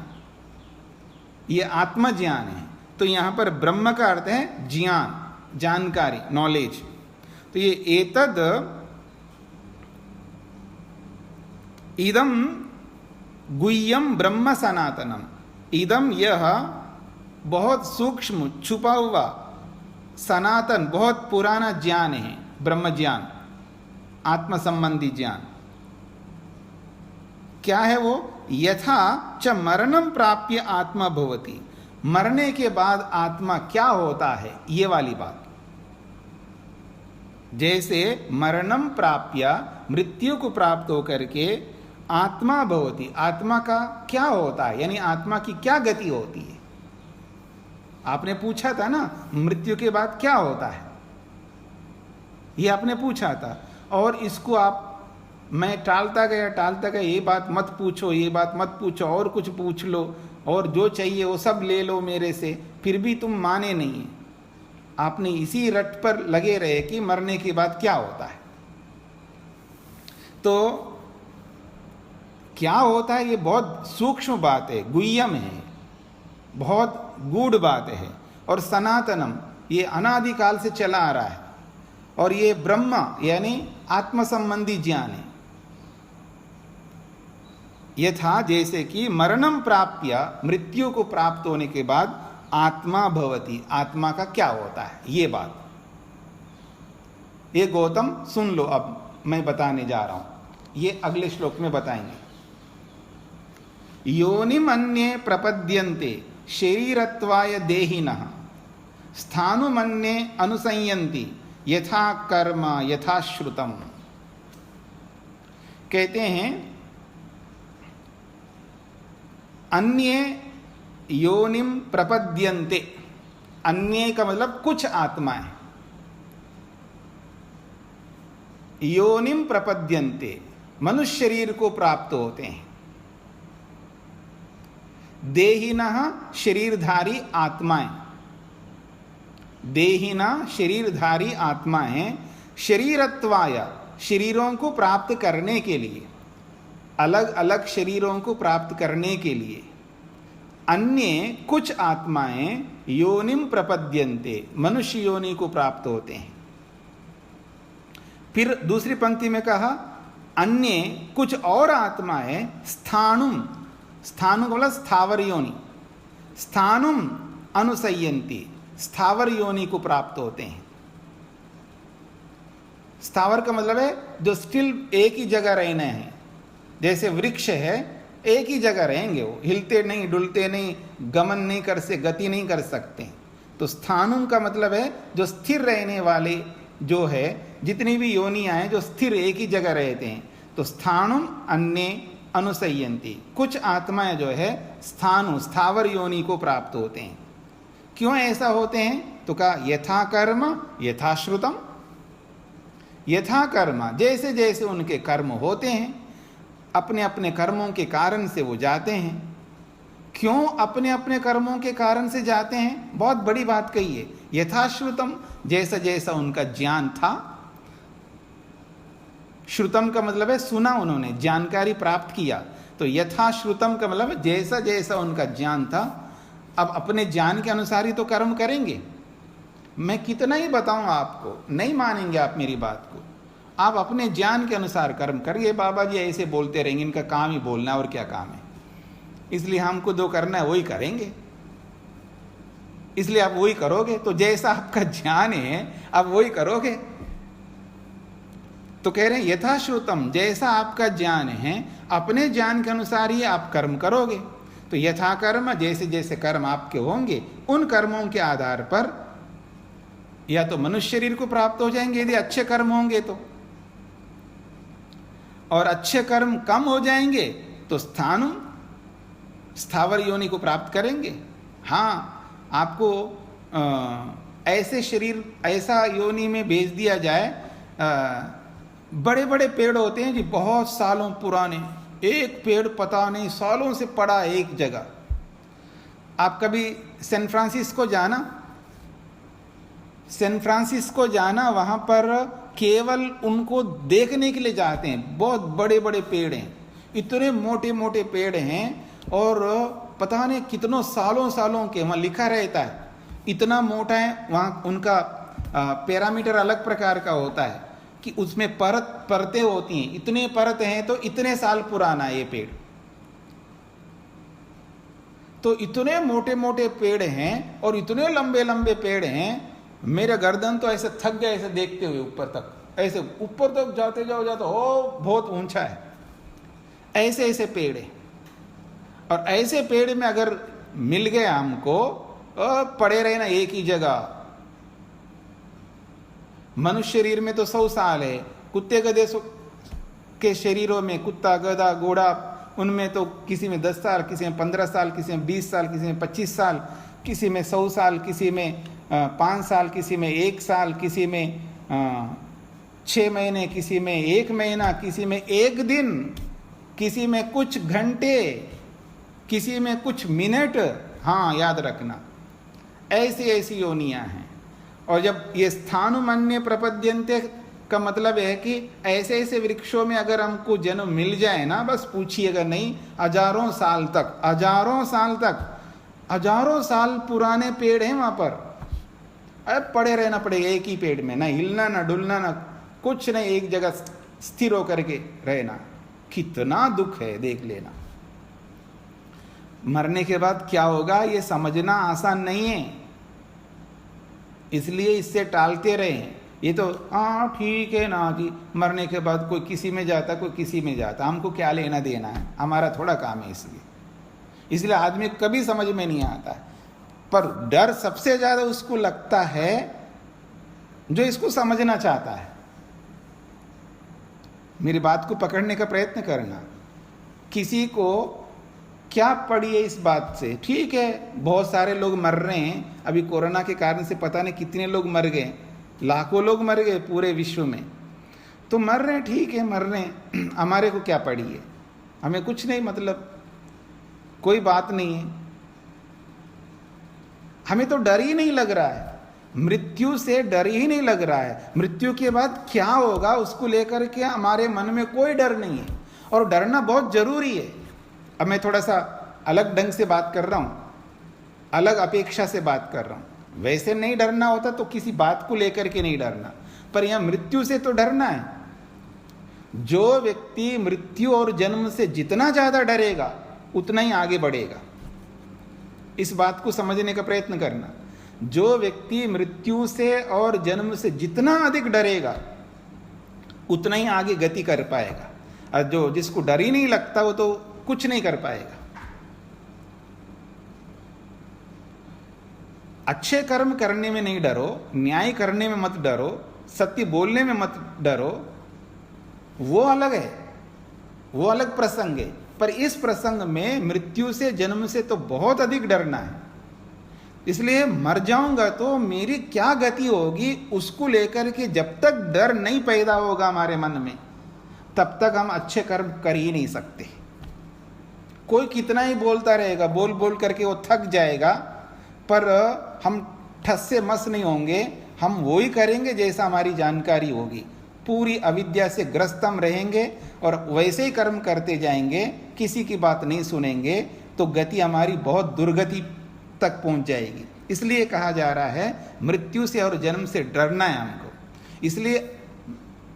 ये आत्म ज्ञान है। तो यहाँ पर ब्रह्म का अर्थ है ज्ञान, जानकारी, नॉलेज। तो ये एतद इदम गुह्यम ब्रह्म सनातनम, इदम यह बहुत सूक्ष्म छुपा हुआ सनातन बहुत पुराना ज्ञान है, ब्रह्म ज्ञान, आत्म संबंधी ज्ञान। क्या है वो? यथा च मरणम प्राप्य आत्मा भवति, मरने के बाद आत्मा क्या होता है, ये वाली बात। जैसे मरणम प्राप्य, मृत्यु को प्राप्त होकर के आत्मा भवति, आत्मा का क्या होता है, यानी आत्मा की क्या गति होती है। आपने पूछा था ना मृत्यु के बाद क्या होता है, ये आपने पूछा था, और इसको आप, मैं टालता गया, ये बात मत पूछो, ये बात मत पूछो, और कुछ पूछ लो, और जो चाहिए वो सब ले लो मेरे से, फिर भी तुम माने नहीं। आपने इसी रट पर लगे रहे कि मरने के बाद क्या होता है। तो क्या होता है ये बहुत सूक्ष्म बात है, गुह्यम है, बहुत गूढ़ बात है, और सनातनम, ये अनादिकाल से चला आ रहा है, और ये ब्रह्म यानी आत्म संबंधी ज्ञान है। यथा जैसे कि मरणम प्राप्य, मृत्यु को प्राप्त होने के बाद आत्मा भवति, आत्मा का क्या होता है, ये बात। ये गौतम सुन लो, अब मैं बताने जा रहा हूं, ये अगले श्लोक में बताएंगे। योनिम अन्ये प्रपद्यन्ते शरीरत्वाय देहिनः स्थानुमन्ये अनुसंयन्ति यथा कर्म यथा श्रुतम। कहते हैं अन्ये योनिम प्रपद्यन्ते, अन्य का मतलब कुछ आत्माएं, योनिम प्रपद्यन्ते मनुष्य शरीर को प्राप्त होते हैं। देहिनः शरीरधारी आत्माएं, देहिना शरीरधारी आत्माएं, शरीरत्वाय शरीरों को प्राप्त करने के लिए, अलग अलग शरीरों को प्राप्त करने के लिए, अन्य कुछ आत्माएं योनिम प्रपद्यन्ते मनुष्य योनि को प्राप्त होते हैं। फिर दूसरी पंक्ति में कहा अन्य कुछ और आत्माएं स्थानुम, स्थानु मतलब स्थावर योनि, स्थानुम अनुसयन्ति स्थावर योनि को प्राप्त होते हैं। स्थावर का मतलब है जो स्टिल एक ही जगह रहना है, जैसे वृक्ष है एक ही जगह रहेंगे, वो हिलते नहीं डुलते नहीं, गमन नहीं कर से गति नहीं कर सकते। तो स्थानुम का मतलब है जो स्थिर रहने वाले, जो है जितनी भी योनियां हैं जो स्थिर एक ही जगह रहते हैं। तो स्थानुम अन्य अनुसयन्ति, कुछ आत्माएं जो है स्थानु स्थावर योनि को प्राप्त होते हैं। क्यों ऐसा होते हैं? तो कहा यथा कर्म यथा श्रुतम, यथा कर्म जैसे जैसे उनके कर्म होते हैं, अपने अपने कर्मों के कारण से वो जाते हैं। क्यों अपने अपने कर्मों के कारण से जाते हैं? बहुत बड़ी बात कही है, यथाश्रुतम जैसा जैसा उनका ज्ञान था। श्रुतम का मतलब है सुना, उन्होंने जानकारी प्राप्त किया। तो यथाश्रुतम का मतलब जैसा जैसा उनका ज्ञान था, अब अपने ज्ञान के अनुसार ही तो कर्म करेंगे। मैं कितना ही बताऊं आपको, नहीं मानेंगे आप मेरी बात को। आप अपने ज्ञान के अनुसार कर्म करिए। बाबा जी ऐसे बोलते रहेंगे, इनका काम ही बोलना है और क्या काम है, इसलिए हमको जो करना है वही करेंगे, इसलिए आप वही करोगे। तो जैसा आपका ज्ञान है आप वही करोगे। तो कह रहे हैं यथाश्रुतम, जैसा आपका ज्ञान है अपने ज्ञान के अनुसार ही आप कर्म करोगे। तो यथा कर्म जैसे जैसे कर्म आपके होंगे, उन कर्मों के आधार पर या तो मनुष्य शरीर को प्राप्त हो जाएंगे यदि अच्छे कर्म होंगे तो, और अच्छे कर्म कम हो जाएंगे तो स्थानु स्थावर योनि को प्राप्त करेंगे। हाँ, आपको ऐसे शरीर, ऐसा योनि में भेज दिया जाए, बड़े बड़े पेड़ होते हैं जी, बहुत सालों पुराने, एक पेड़ पता नहीं सालों से पड़ा एक जगह। आप कभी सैन फ्रांसिस्को जाना, वहाँ पर केवल उनको देखने के लिए जाते हैं। बहुत बड़े बड़े पेड़ हैं, इतने मोटे मोटे पेड़ हैं, और पता नहीं कितनों सालों के, वहाँ लिखा रहता है इतना मोटा है। वहाँ उनका पैरामीटर अलग प्रकार का होता है कि उसमें परतें होती हैं, इतने परत हैं तो इतने साल पुराना है ये पेड़। तो इतने मोटे मोटे पेड़ हैं और इतने लंबे लंबे पेड़ हैं, मेरा गर्दन तो ऐसे थक गया ऐसे देखते हुए ऊपर तक, ऐसे ऊपर तक जाते जाओ ओ बहुत ऊंचा है। ऐसे ऐसे पेड़ है, और ऐसे पेड़ में अगर मिल गया हमको, पड़े रहे ना एक ही जगह। मनुष्य शरीर में तो 100 साल है, कुत्ते गधे के शरीरों में, कुत्ता गधा घोड़ा, उनमें तो किसी में 10 साल, किसी में 15 साल, किसी में 20 साल, किसी में 25 साल, किसी में 100 साल, किसी में 5 साल, किसी में 1 साल, किसी में 6 महीने, किसी में 1 महीना, किसी में 1 दिन, किसी में कुछ घंटे, किसी में कुछ मिनट। हाँ, याद रखना, ऐसी ऐसी योनियां हैं। और जब ये स्थानुमन्य प्रपद्यन्ते का मतलब है कि ऐसे ऐसे वृक्षों में अगर हमको जन्म मिल जाए ना, बस पूछिएगा नहीं, हजारों साल तक, हजारों साल पुराने पेड़ हैं वहां पर। अब पड़े रहना पड़ेगा एक ही पेड़ में, ना हिलना ना डुलना ना कुछ नहीं, एक जगह स्थिर होकर के रहना। कितना दुख है, देख लेना। मरने के बाद क्या होगा ये समझना आसान नहीं है, इसलिए इससे टालते रहे। ये तो हाँ ठीक है ना जी, मरने के बाद कोई किसी में जाता, कोई किसी में जाता, हमको क्या लेना देना है, हमारा थोड़ा काम है। इसलिए आदमी कभी समझ में नहीं आता। पर डर सबसे ज्यादा उसको लगता है जो इसको समझना चाहता है। मेरी बात को पकड़ने का प्रयत्न करना। किसी को क्या पड़ी है इस बात से, ठीक है बहुत सारे लोग मर रहे हैं, अभी कोरोना के कारण से पता नहीं कितने लोग मर गए, लाखों लोग मर गए पूरे विश्व में, तो मर रहे हैं, ठीक है मर रहे हैं, हमारे को क्या पड़ी है, हमें कुछ नहीं, मतलब कोई बात नहीं है। हमें तो डर ही नहीं लग रहा है, मृत्यु से डर ही नहीं लग रहा है। मृत्यु के बाद क्या होगा उसको लेकर के हमारे मन में कोई डर नहीं है, और डरना बहुत जरूरी है। अब मैं थोड़ा सा अलग ढंग से बात कर रहा हूं, अलग अपेक्षा से बात कर रहा हूं। वैसे नहीं डरना होता तो किसी बात को लेकर के नहीं डरना, पर यहां मृत्यु से तो डरना है। जो व्यक्ति मृत्यु और जन्म से जितना ज्यादा डरेगा उतना ही आगे बढ़ेगा। इस बात को समझने का प्रयत्न करना। जो व्यक्ति मृत्यु से और जन्म से जितना अधिक डरेगा उतना ही आगे गति कर पाएगा, और जो जिसको डर ही नहीं लगता वो तो कुछ नहीं कर पाएगा। अच्छे कर्म करने में नहीं डरो, न्याय करने में मत डरो, सत्य बोलने में मत डरो, वो अलग है, वो अलग प्रसंग है। पर इस प्रसंग में मृत्यु से जन्म से तो बहुत अधिक डरना है। इसलिए मर जाऊंगा तो मेरी क्या गति होगी उसको लेकर के जब तक डर नहीं पैदा होगा हमारे मन में, तब तक हम अच्छे कर्म कर ही नहीं सकते। कोई कितना ही बोलता रहेगा, बोल बोल करके वो थक जाएगा, पर हम ठस से मस नहीं होंगे। हम वो ही करेंगे जैसा हमारी जानकारी होगी, पूरी अविद्या से ग्रस्त हम रहेंगे और वैसे ही कर्म करते जाएंगे, किसी की बात नहीं सुनेंगे, तो गति हमारी बहुत दुर्गति तक पहुंच जाएगी। इसलिए कहा जा रहा है मृत्यु से और जन्म से डरना है हमको। इसलिए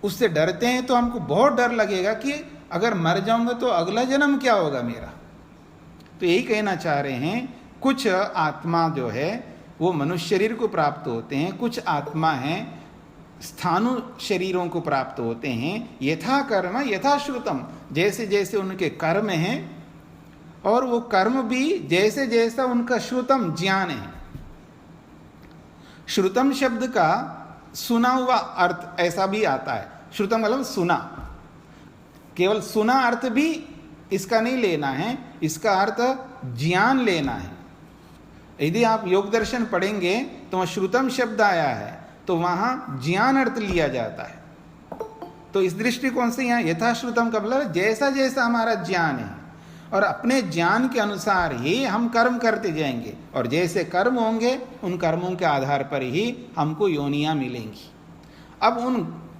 उससे डरते हैं तो हमको बहुत डर लगेगा कि अगर मर जाऊंगा तो अगला जन्म क्या होगा मेरा। तो यही कहना चाह रहे हैं, कुछ आत्मा जो है वो मनुष्य शरीर को प्राप्त होते हैं, कुछ आत्मा हैं स्थाणु शरीरों को प्राप्त होते हैं। यथा कर्म यथा श्रुतम, जैसे जैसे उनके कर्म हैं और वो कर्म भी जैसे जैसा उनका श्रुतम ज्ञान है। श्रुतम शब्द का सुना हुआ अर्थ ऐसा भी आता है। श्रुतम मतलब सुना, केवल सुना अर्थ भी इसका नहीं लेना है। इसका अर्थ ज्ञान लेना है। यदि आप योग दर्शन पढ़ेंगे तो वहाँ श्रुतम शब्द आया है, तो वहाँ ज्ञान अर्थ लिया जाता है। तो इस दृष्टिकोण से यहाँ यथाश्रुतम का मतलब जैसा जैसा हमारा ज्ञान है और अपने ज्ञान के अनुसार ही हम कर्म करते जाएंगे, और जैसे कर्म होंगे उन कर्मों के आधार पर ही हमको योनियाँ मिलेंगी। अब उन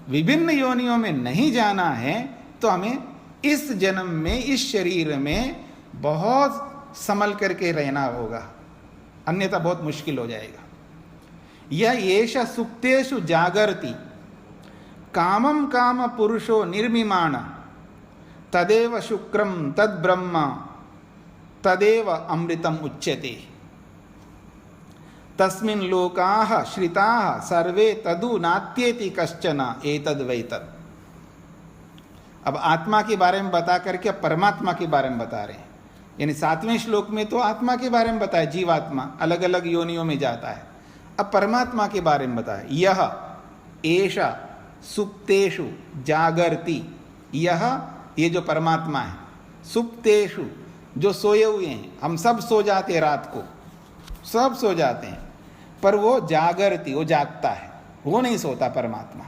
विभिन्न योनियों में नहीं जाना है तो हमें इस जन्म में, इस शरीर में बहुत संभल करके रहना होगा, अन्यथा बहुत मुश्किल हो जाएगा। यह एष सुप्तेषु जागर्ति कामं काम पुरुषो निर्मिमाण तदेव शुक्रम तद ब्रह्म तदेव अमृतम उच्यते तस्मिन् लोकाः श्रिताः सर्वे तदु नात्येति कश्चन एतद् वैतद्। अब आत्मा के बारे में बता करके अब परमात्मा के बारे में बता रहे हैं। यानी 7वें श्लोक में तो आत्मा के बारे में बताया, जीवात्मा अलग अलग योनियों में जाता है। अब परमात्मा के बारे में बताया, यह एषा सुप्तेषु जागर्ति, ये जो परमात्मा है, सुप्तेषु जो सोए हुए हैं, हम सब सो जाते हैं, रात को सब सो जाते हैं, पर वो जागर्ति, वो जागता है, वो नहीं सोता परमात्मा।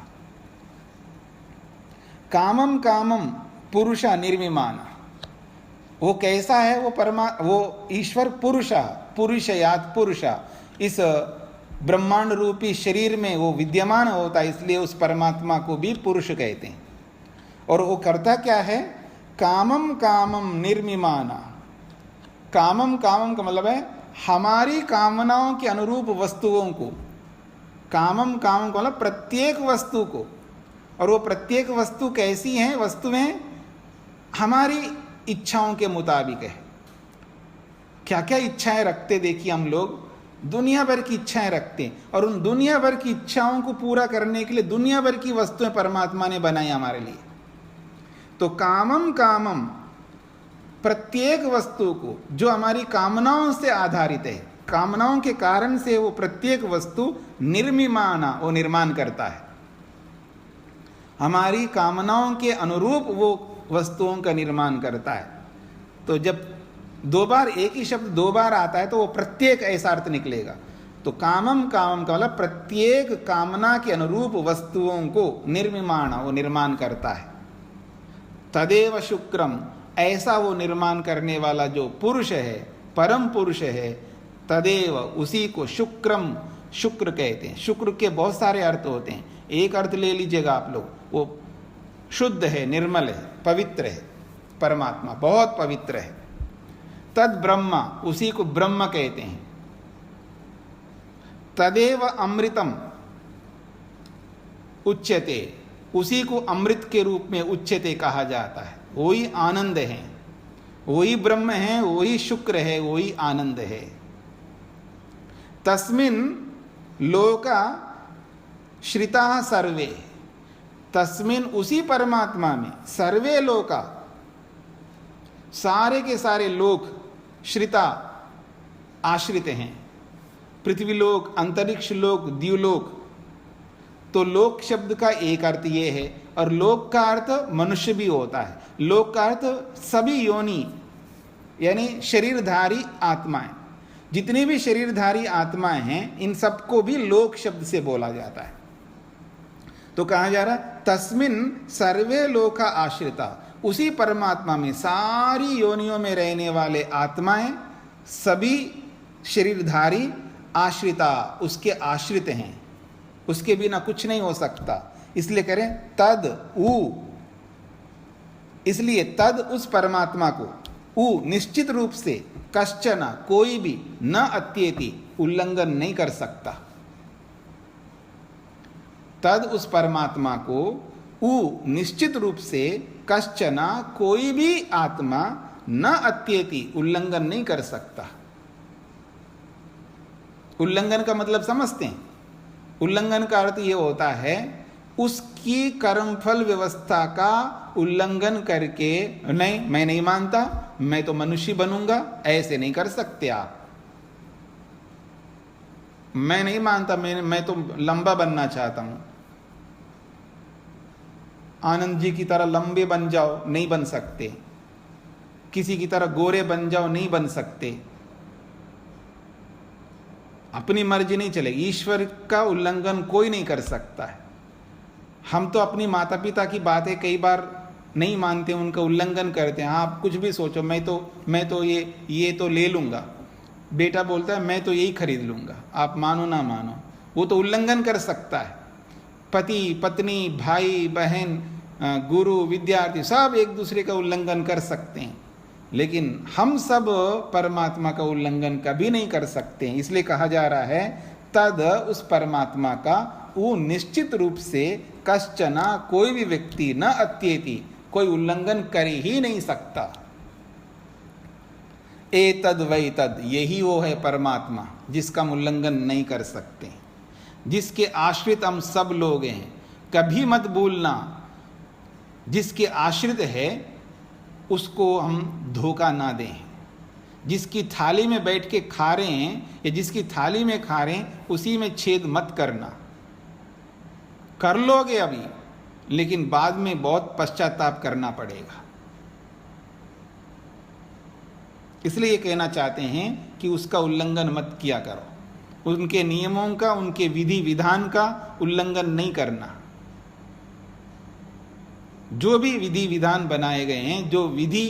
कामम कामम पुरुषा निर्मिमान, वो कैसा है, वो ईश्वर पुरुषयात पुरुषा, इस ब्रह्मांड रूपी शरीर में वो विद्यमान होता है, इसलिए उस परमात्मा को भी पुरुष कहते हैं। और वो करता क्या है, कामम कामम निर्मिमाना। कामम कामम का मतलब है हमारी कामनाओं के अनुरूप वस्तुओं को, कामम कामम का मतलब प्रत्येक वस्तु को। और वो प्रत्येक वस्तु कैसी हैं, वस्तुएं हमारी इच्छाओं के मुताबिक है। क्या क्या इच्छाएं रखते, देखिए हम लोग दुनिया भर की इच्छाएं रखते हैं, और उन दुनिया भर की इच्छाओं को पूरा करने के लिए दुनिया भर की वस्तुएं परमात्मा ने बनाई हमारे लिए। तो कामम कामम, प्रत्येक वस्तु को जो हमारी कामनाओं से आधारित है, कामनाओं के कारण से वो प्रत्येक वस्तु निर्मिमाना, वो निर्माण करता है, हमारी कामनाओं के अनुरूप वो वस्तुओं का निर्माण करता है। तो जब दो बार एक ही शब्द दो बार आता है तो वो प्रत्येक ऐसा अर्थ निकलेगा। तो कामम कामम का मतलब प्रत्येक कामना के अनुरूप वस्तुओं को निर्मिमाण, वो निर्माण करता है। तदेव शुक्रम, ऐसा वो निर्माण करने वाला जो पुरुष है, परम पुरुष है, तदेव उसी को शुक्रम, शुक्र कहते हैं। शुक्र के बहुत सारे अर्थ होते हैं, एक अर्थ ले लीजिएगा आप लोग, वो शुद्ध है, निर्मल है, पवित्र है, परमात्मा बहुत पवित्र है। तद ब्रह्मा, उसी को ब्रह्म कहते हैं। तदेव अमृतम उच्यते, उसी को अमृत के रूप में उच्यते कहा जाता है। वही आनंद है, वही ब्रह्म है, वही शुक्र है, वही आनंद है। तस्मिन् लोका श्रिता सर्वे, तस्मिन् उसी परमात्मा में, सर्वे लोका सारे के सारे लोक, श्रिता आश्रित हैं। पृथ्वी लोक, अंतरिक्ष लोक, द्युलोक। तो लोक शब्द का एक अर्थ ये है, और लोक का अर्थ मनुष्य भी होता है। लोक का अर्थ सभी योनि, यानी शरीरधारी आत्माएं, जितनी भी शरीरधारी आत्माएं हैं, इन सबको भी लोक शब्द से बोला जाता है। तो कहा जा रहा है तस्मिन् सर्वे लोका आश्रिता, उसी परमात्मा में सारी योनियों में रहने वाले आत्माएं, सभी शरीरधारी आश्रिता, उसके आश्रित हैं, उसके बिना कुछ नहीं हो सकता। इसलिए करें तद उ, इसलिए तद उस परमात्मा को, उ निश्चित रूप से, कश्चन कोई भी, न अत्येति उल्लंघन नहीं कर सकता। तद उस परमात्मा को उ निश्चित रूप से, कश्चना कोई भी आत्मा, न अत्येति उल्लंघन नहीं कर सकता। उल्लंघन का मतलब समझते हैं? उल्लंघन का अर्थ ये होता है उसकी कर्मफल व्यवस्था का उल्लंघन करके, नहीं मैं नहीं मानता, मैं तो मनुष्य बनूंगा, ऐसे नहीं कर सकते आप। मैं नहीं मानता, मैं तो लंबा बनना चाहता हूं, आनंद जी की तरह लंबे बन जाओ, नहीं बन सकते। किसी की तरह गोरे बन जाओ, नहीं बन सकते। अपनी मर्जी नहीं चलेगी, ईश्वर का उल्लंघन कोई नहीं कर सकता है। हम तो अपनी माता पिता की बातें कई बार नहीं मानते, उनका उल्लंघन करते हैं। आप कुछ भी सोचो, मैं तो ये तो ले लूँगा, बेटा बोलता है मैं तो यही खरीद लूँगा, आप मानो ना मानो, वो तो उल्लंघन कर सकता है। पति पत्नी, भाई बहन, गुरु विद्यार्थी सब एक दूसरे का उल्लंघन कर सकते हैं, लेकिन हम सब परमात्मा का उल्लंघन कभी नहीं कर सकते हैं। इसलिए कहा जा रहा है तद, उस परमात्मा का, वो निश्चित रूप से कश्चना, कोई भी व्यक्ति, न अत्येति, कोई उल्लंघन कर ही नहीं सकता। एतद वै तद, यही वो है परमात्मा जिसका हम उल्लंघन नहीं कर सकते, जिसके आश्रित हम सब लोग हैं। कभी मत भूलना, जिसके आश्रित है उसको हम धोखा ना दें। जिसकी थाली में बैठ के खा रहे हैं या जिसकी थाली में खा रहे हैं, उसी में छेद मत करना। कर लोगे अभी, लेकिन बाद में बहुत पश्चाताप करना पड़ेगा। इसलिए ये कहना चाहते हैं कि उसका उल्लंघन मत किया करो, उनके नियमों का, उनके विधि विधान का उल्लंघन नहीं करना। जो भी विधि विधान बनाए गए हैं, जो विधि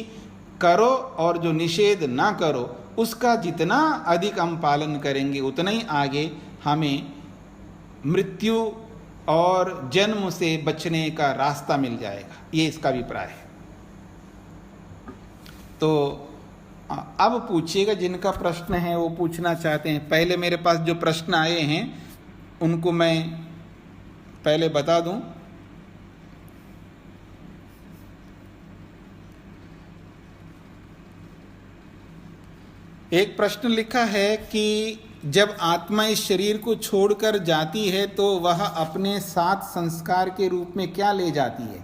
करो और जो निषेध ना करो, उसका जितना अधिक हम पालन करेंगे उतना ही आगे हमें मृत्यु और जन्म से बचने का रास्ता मिल जाएगा। ये इसका अभिप्राय है। तो अब पूछिएगा, जिनका प्रश्न है वो पूछना चाहते हैं। पहले मेरे पास जो प्रश्न आए हैं उनको मैं पहले बता दूं। एक प्रश्न लिखा है कि जब आत्मा इस शरीर को छोड़कर जाती है तो वह अपने साथ संस्कार के रूप में क्या ले जाती है?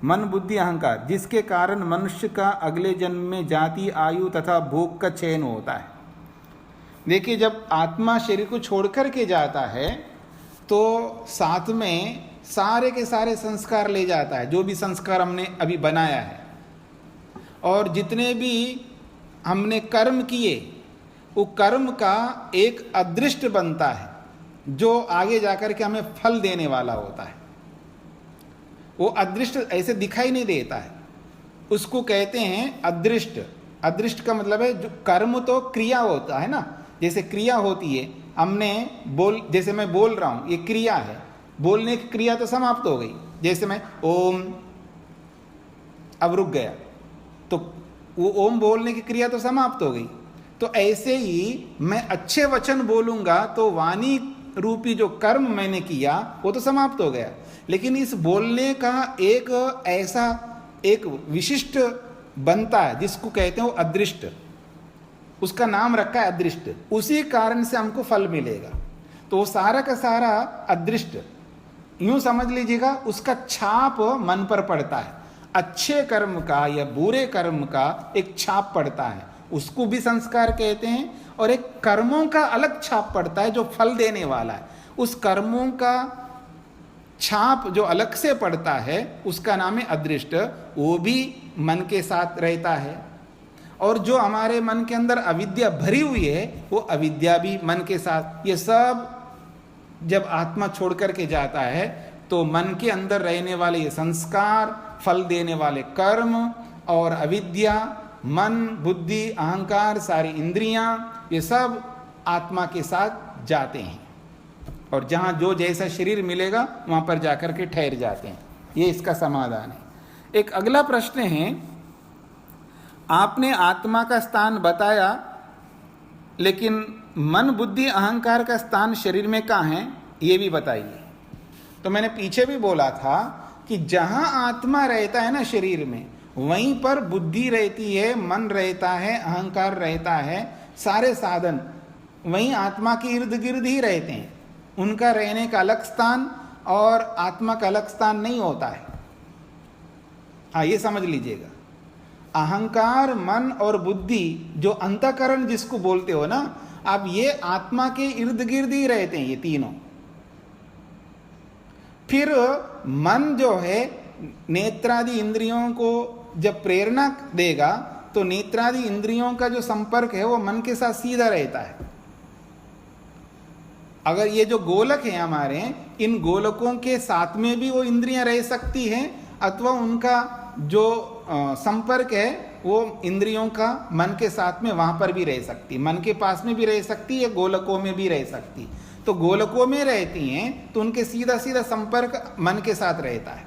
मन, बुद्धि, अहंकार, जिसके कारण मनुष्य का अगले जन्म में जाति, आयु तथा भोग का चयन होता है। देखिए, जब आत्मा शरीर को छोड़कर के जाता है तो साथ में सारे के सारे संस्कार ले जाता है, जो भी संस्कार हमने अभी बनाया है, और जितने भी हमने कर्म किए, वो कर्म का एक अदृष्ट बनता है जो आगे जाकर के हमें फल देने वाला होता है। वो अदृष्ट ऐसे दिखाई नहीं देता है, उसको कहते हैं अदृष्ट। अदृष्ट का मतलब है जो कर्म तो क्रिया होता है ना, जैसे क्रिया होती है, जैसे मैं बोल रहा हूं, ये क्रिया है, बोलने की क्रिया तो समाप्त हो गई। जैसे मैं ओम, अब रुक गया, तो वो ओम बोलने की क्रिया तो समाप्त हो गई। तो ऐसे ही मैं अच्छे वचन बोलूंगा तो वाणी रूपी जो कर्म मैंने किया वो तो समाप्त हो गया, लेकिन इस बोलने का एक ऐसा एक विशिष्ट बनता है जिसको कहते हैं वो अदृष्ट, उसका नाम रखा है अदृष्ट। उसी कारण से हमको फल मिलेगा। तो वो सारा का सारा अदृष्ट, यूं समझ लीजिएगा, उसका छाप मन पर पड़ता है। अच्छे कर्म का या बुरे कर्म का एक छाप पड़ता है, उसको भी संस्कार कहते हैं। और एक कर्मों का अलग छाप पड़ता है जो फल देने वाला है। उस कर्मों का छाप जो अलग से पड़ता है उसका नाम है अदृष्ट, वो भी मन के साथ रहता है। और जो हमारे मन के अंदर अविद्या भरी हुई है वो अविद्या भी मन के साथ। ये सब जब आत्मा छोड़ करके जाता है तो मन के अंदर रहने वाले ये संस्कार, फल देने वाले कर्म और अविद्या, मन, बुद्धि, अहंकार, सारी इंद्रियां, ये सब आत्मा के साथ जाते हैं और जहां जो जैसा शरीर मिलेगा वहां पर जाकर के ठहर जाते हैं। ये इसका समाधान है। एक अगला प्रश्न है, आपने आत्मा का स्थान बताया, लेकिन मन, बुद्धि, अहंकार का स्थान शरीर में कहाँ है, ये भी बताइए। तो मैंने पीछे भी बोला था कि जहां आत्मा रहता है ना शरीर में, वहीं पर बुद्धि रहती है, मन रहता है, अहंकार रहता है, सारे साधन वहीं आत्मा के इर्द गिर्द ही रहते हैं। उनका रहने का अलग स्थान और आत्मा का अलग स्थान नहीं होता है। हाँ, ये समझ लीजिएगा। अहंकार, मन और बुद्धि, जो अंतःकरण जिसको बोलते हो ना आप, ये आत्मा के इर्द गिर्द ही रहते हैं ये तीनों। फिर मन जो है नेत्रादि इंद्रियों को जब प्रेरणा देगा तो नेत्रादि इंद्रियों का जो संपर्क है वो मन के साथ सीधा रहता है। अगर ये जो गोलक है हमारे, इन गोलकों के साथ में भी वो इंद्रियां रह सकती हैं, अथवा उनका जो संपर्क है वो इंद्रियों का मन के साथ में वहां पर भी रह सकती, मन के पास में भी रह सकती है, गोलकों में भी रह सकती। तो गोलकों में रहती हैं तो उनके सीधा सीधा संपर्क मन के साथ रहता है।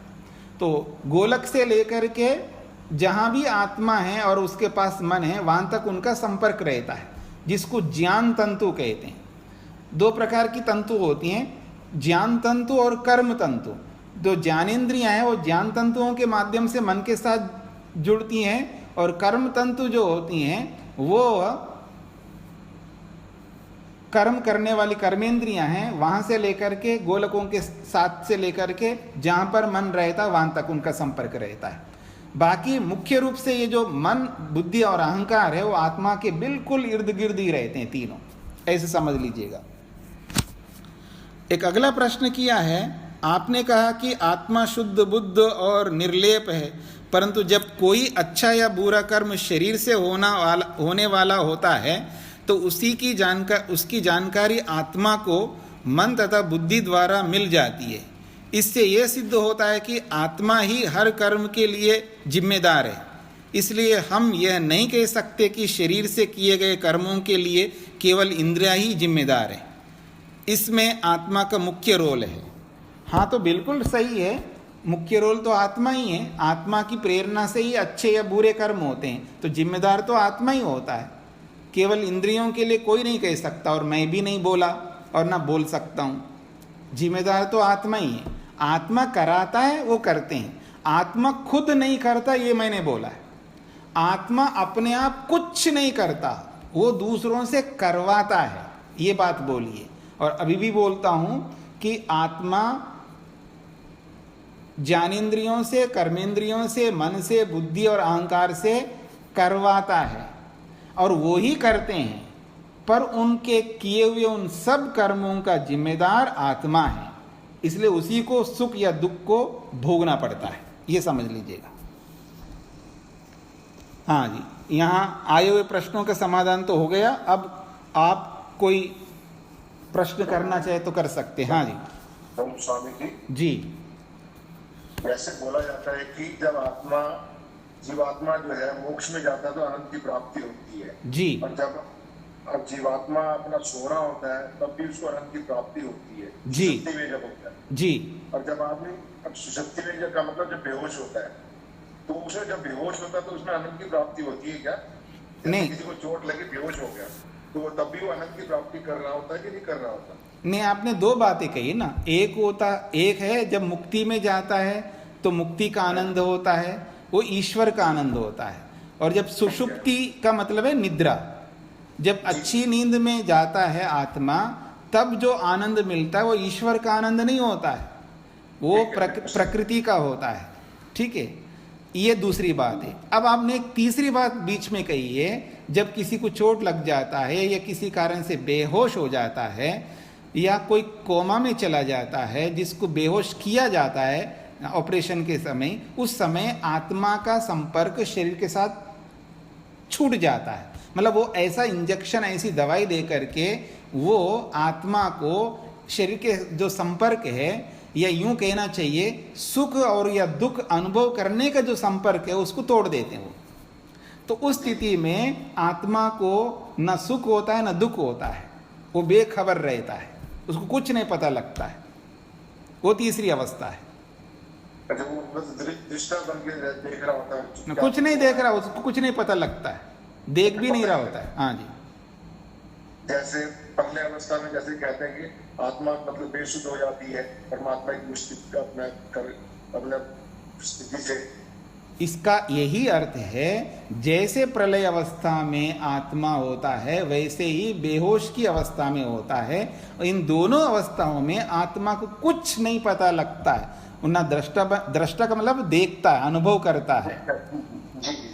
तो गोलक से लेकर के जहां भी आत्मा है और उसके पास मन है वहां तक उनका संपर्क रहता है, जिसको ज्ञान तंतु कहते हैं। दो प्रकार की तंतु होती हैं, ज्ञान तंतु और कर्म तंतु। जो ज्ञानेंद्रियां हैं वो ज्ञान तंतुओं के माध्यम से मन के साथ जुड़ती हैं, और कर्म तंतु जो होती हैं वो कर्म करने वाली कर्मेंद्रियां हैं, वहां से लेकर के गोलकों के साथ से लेकर के जहां पर मन रहता है वहां तक उनका संपर्क रहता है। बाकी मुख्य रूप से ये जो मन, बुद्धि और अहंकार है वो आत्मा के बिल्कुल इर्द गिर्द ही रहते हैं तीनों, ऐसे समझ लीजिएगा। एक अगला प्रश्न किया है, आपने कहा कि आत्मा शुद्ध बुद्ध और निर्लेप है, परंतु जब कोई अच्छा या बुरा कर्म शरीर से होने वाला होता है तो उसकी जानकारी आत्मा को मन तथा बुद्धि द्वारा मिल जाती है। इससे यह सिद्ध होता है कि आत्मा ही हर कर्म के लिए जिम्मेदार है। इसलिए हम यह नहीं कह सकते कि शरीर से किए गए कर्मों के लिए केवल इंद्रियां ही जिम्मेदार है। इसमें आत्मा का मुख्य रोल है। हाँ, तो बिल्कुल सही है, मुख्य रोल तो आत्मा ही है। आत्मा की प्रेरणा से ही अच्छे या बुरे कर्म होते हैं, तो जिम्मेदार तो आत्मा ही होता है। केवल इंद्रियों के लिए कोई नहीं कह सकता, और मैं भी नहीं बोला और ना बोल सकता हूँ। जिम्मेदार तो आत्मा ही है। आत्मा कराता है, वो करते हैं। आत्मा खुद नहीं करता, ये मैंने बोला है। आत्मा अपने आप कुछ नहीं करता, वो दूसरों से करवाता है, ये बात बोलिए। और अभी भी बोलता हूं कि आत्मा ज्ञानेंद्रियों से, कर्मेंद्रियों से, मन से, बुद्धि और अहंकार से करवाता है, और वो ही करते हैं, पर उनके किए हुए उन सब कर्मों का जिम्मेदार आत्मा है। इसलिए उसी को सुख या दुख को भोगना पड़ता है, ये समझ लीजिएगा। हाँ जी, यहाँ आए हुए प्रश्नों का समाधान तो हो गया। अब आप कोई प्रश्न करना चाहे तो कर सकते हैं। हाँ जी। स्वामी जी, वैसे बोला जाता है कि जब आत्मा, जीवात्मा जो है मोक्ष में जाता है तो आनंद की प्राप्ति होती है जी। और जब अब जीवात्मा अपना सो रहा होता है तब भी उसको आनंद की प्राप्ति होती है जी। सुषुप्ति में जब होता है जी। और जब आदमी, अब सुषुप्ति में जब का मतलब जब बेहोश होता है, तो उसे जब बेहोश होता है तो उसमें आनंद की प्राप्ति होती है क्या? नहीं। किसी को चोट लगी, बेहोश हो गया, तो वो तब भी वो आनंद की प्राप्ति कर रहा होता है कि नहीं कर रहा होता? नहीं, आपने दो बातें कही ना। एक है जब मुक्ति में जाता है तो मुक्ति का आनंद होता है, वो ईश्वर का आनंद होता है। और जब सुषुप्ति का मतलब है निद्रा, जब अच्छी नींद में जाता है आत्मा, तब जो आनंद मिलता है वो ईश्वर का आनंद नहीं होता है, वो प्रकृति का होता है। ठीक है, ये दूसरी बात है। अब आपने एक तीसरी बात बीच में कही है, जब किसी को चोट लग जाता है या किसी कारण से बेहोश हो जाता है या कोई कोमा में चला जाता है, जिसको बेहोश किया जाता है ऑपरेशन के समय, उस समय आत्मा का संपर्क शरीर के साथ छूट जाता है। मतलब वो ऐसा इंजेक्शन, ऐसी दवाई दे करके वो आत्मा को शरीर के जो संपर्क है, या यूं कहना चाहिए सुख और या दुख अनुभव करने का जो संपर्क है, उसको तोड़ देते हैं वो। तो उस स्थिति में आत्मा को न सुख होता है न दुख होता है, वो बेखबर रहता है, उसको कुछ नहीं पता लगता है। वो तीसरी अवस्था है। अच्छा, वो बस दृष्टा बन के देख रहा होता है, कुछ नहीं देख रहा, उसको कुछ नहीं पता लगता है, देख भी नहीं रहा होता है। हाँ जी। जैसे पहले अवस्था में जैसे कहते हैं कि आत्मा मतलब बेसुध हो जाती है परमात्मा की स्थिति अपने स्थिति से, इसका यही अर्थ है, जैसे प्रलय अवस्था में आत्मा होता है वैसे ही बेहोश की अवस्था में होता है। इन दोनों अवस्थाओं में आत्मा को कुछ नहीं पता लगता है। ना दृष्टा का मतलब देखता है, अनुभव करता है,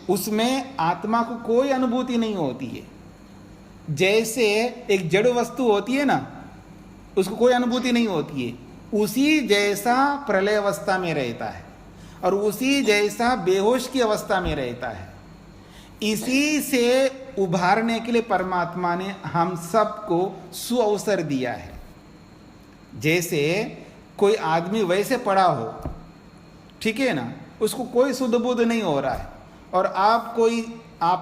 उसमें आत्मा को कोई अनुभूति नहीं होती है। जैसे एक जड़ वस्तु होती है ना, उसको कोई अनुभूति नहीं होती है, उसी जैसा प्रलय अवस्था में रहता है। और उसी जैसा बेहोश की अवस्था में रहता है। इसी से उभारने के लिए परमात्मा ने हम सबको सुअवसर दिया है। जैसे कोई आदमी वैसे पड़ा हो, ठीक है ना, उसको कोई सुध बुध नहीं हो रहा है, और आप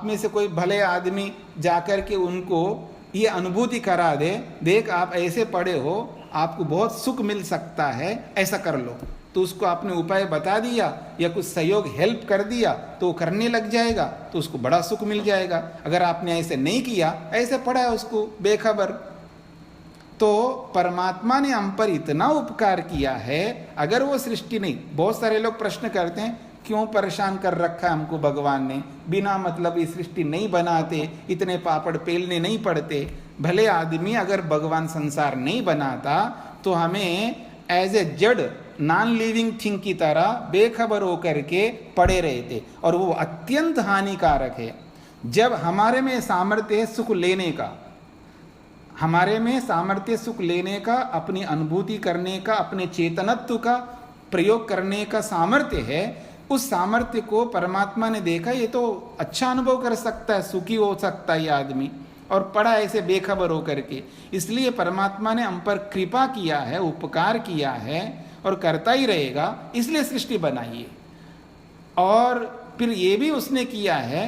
में से कोई भले आदमी जाकर के उनको ये अनुभूति करा दे, देख आप ऐसे पड़े हो, आपको बहुत सुख मिल सकता है, ऐसा कर लो, तो उसको आपने उपाय बता दिया या कुछ सहयोग हेल्प कर दिया तो वो करने लग जाएगा, तो उसको बड़ा सुख मिल जाएगा। अगर आपने ऐसे नहीं किया, ऐसे पड़ा है उसको बेखबर, तो परमात्मा ने हम पर इतना उपकार किया है। अगर वो सृष्टि नहीं, बहुत सारे लोग प्रश्न करते हैं क्यों परेशान कर रखा है हमको भगवान ने, बिना मतलब ये सृष्टि नहीं बनाते, इतने पापड़ पेलने नहीं पड़ते। भले आदमी अगर भगवान संसार नहीं बनाता तो हमें एज ए जड़ नॉन लिविंग थिंग की तरह बेखबर होकर के पड़े रहते, और वो अत्यंत हानिकारक है। जब हमारे में सामर्थ्य है सुख लेने का, हमारे में सामर्थ्य सुख लेने का, अपनी अनुभूति करने का, अपने चेतनत्व का प्रयोग करने का सामर्थ्य है, उस सामर्थ्य को परमात्मा ने देखा ये तो अच्छा अनुभव कर सकता है, सुखी हो सकता है ये आदमी, और पड़ा ऐसे बेखबर होकर के। इसलिए परमात्मा ने हम पर कृपा किया है, उपकार किया है और करता ही रहेगा, इसलिए सृष्टि बनाई है। और फिर ये भी उसने किया है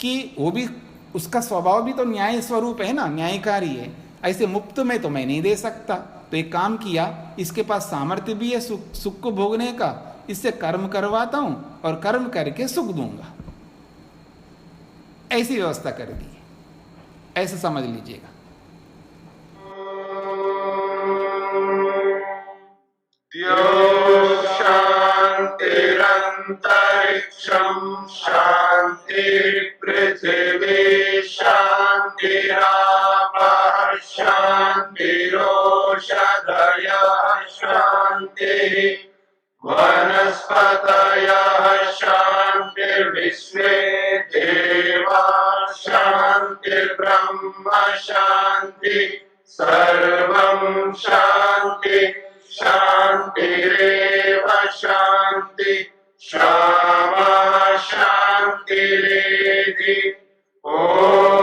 कि वो भी, उसका स्वभाव भी तो न्याय स्वरूप है ना, न्यायकारी है। ऐसे मुफ्त में तो मैं नहीं दे सकता, तो एक काम किया, इसके पास सामर्थ्य भी है सुख को भोगने का, इससे कर्म करवाता हूं और कर्म करके सुख दूंगा, ऐसी व्यवस्था कर दी, ऐसे समझ लीजिएगा। शांतिरंतरिक्षं शांति पृथिवी शांतिरापः शांतिरोषधयः शांतिः वनस्पतयः शांतिर्विश्वे देवाः शांतिर्ब्रह्म शांति सर्वं शांति शांतिरेव शांति शामा शांतिरेधि। ओम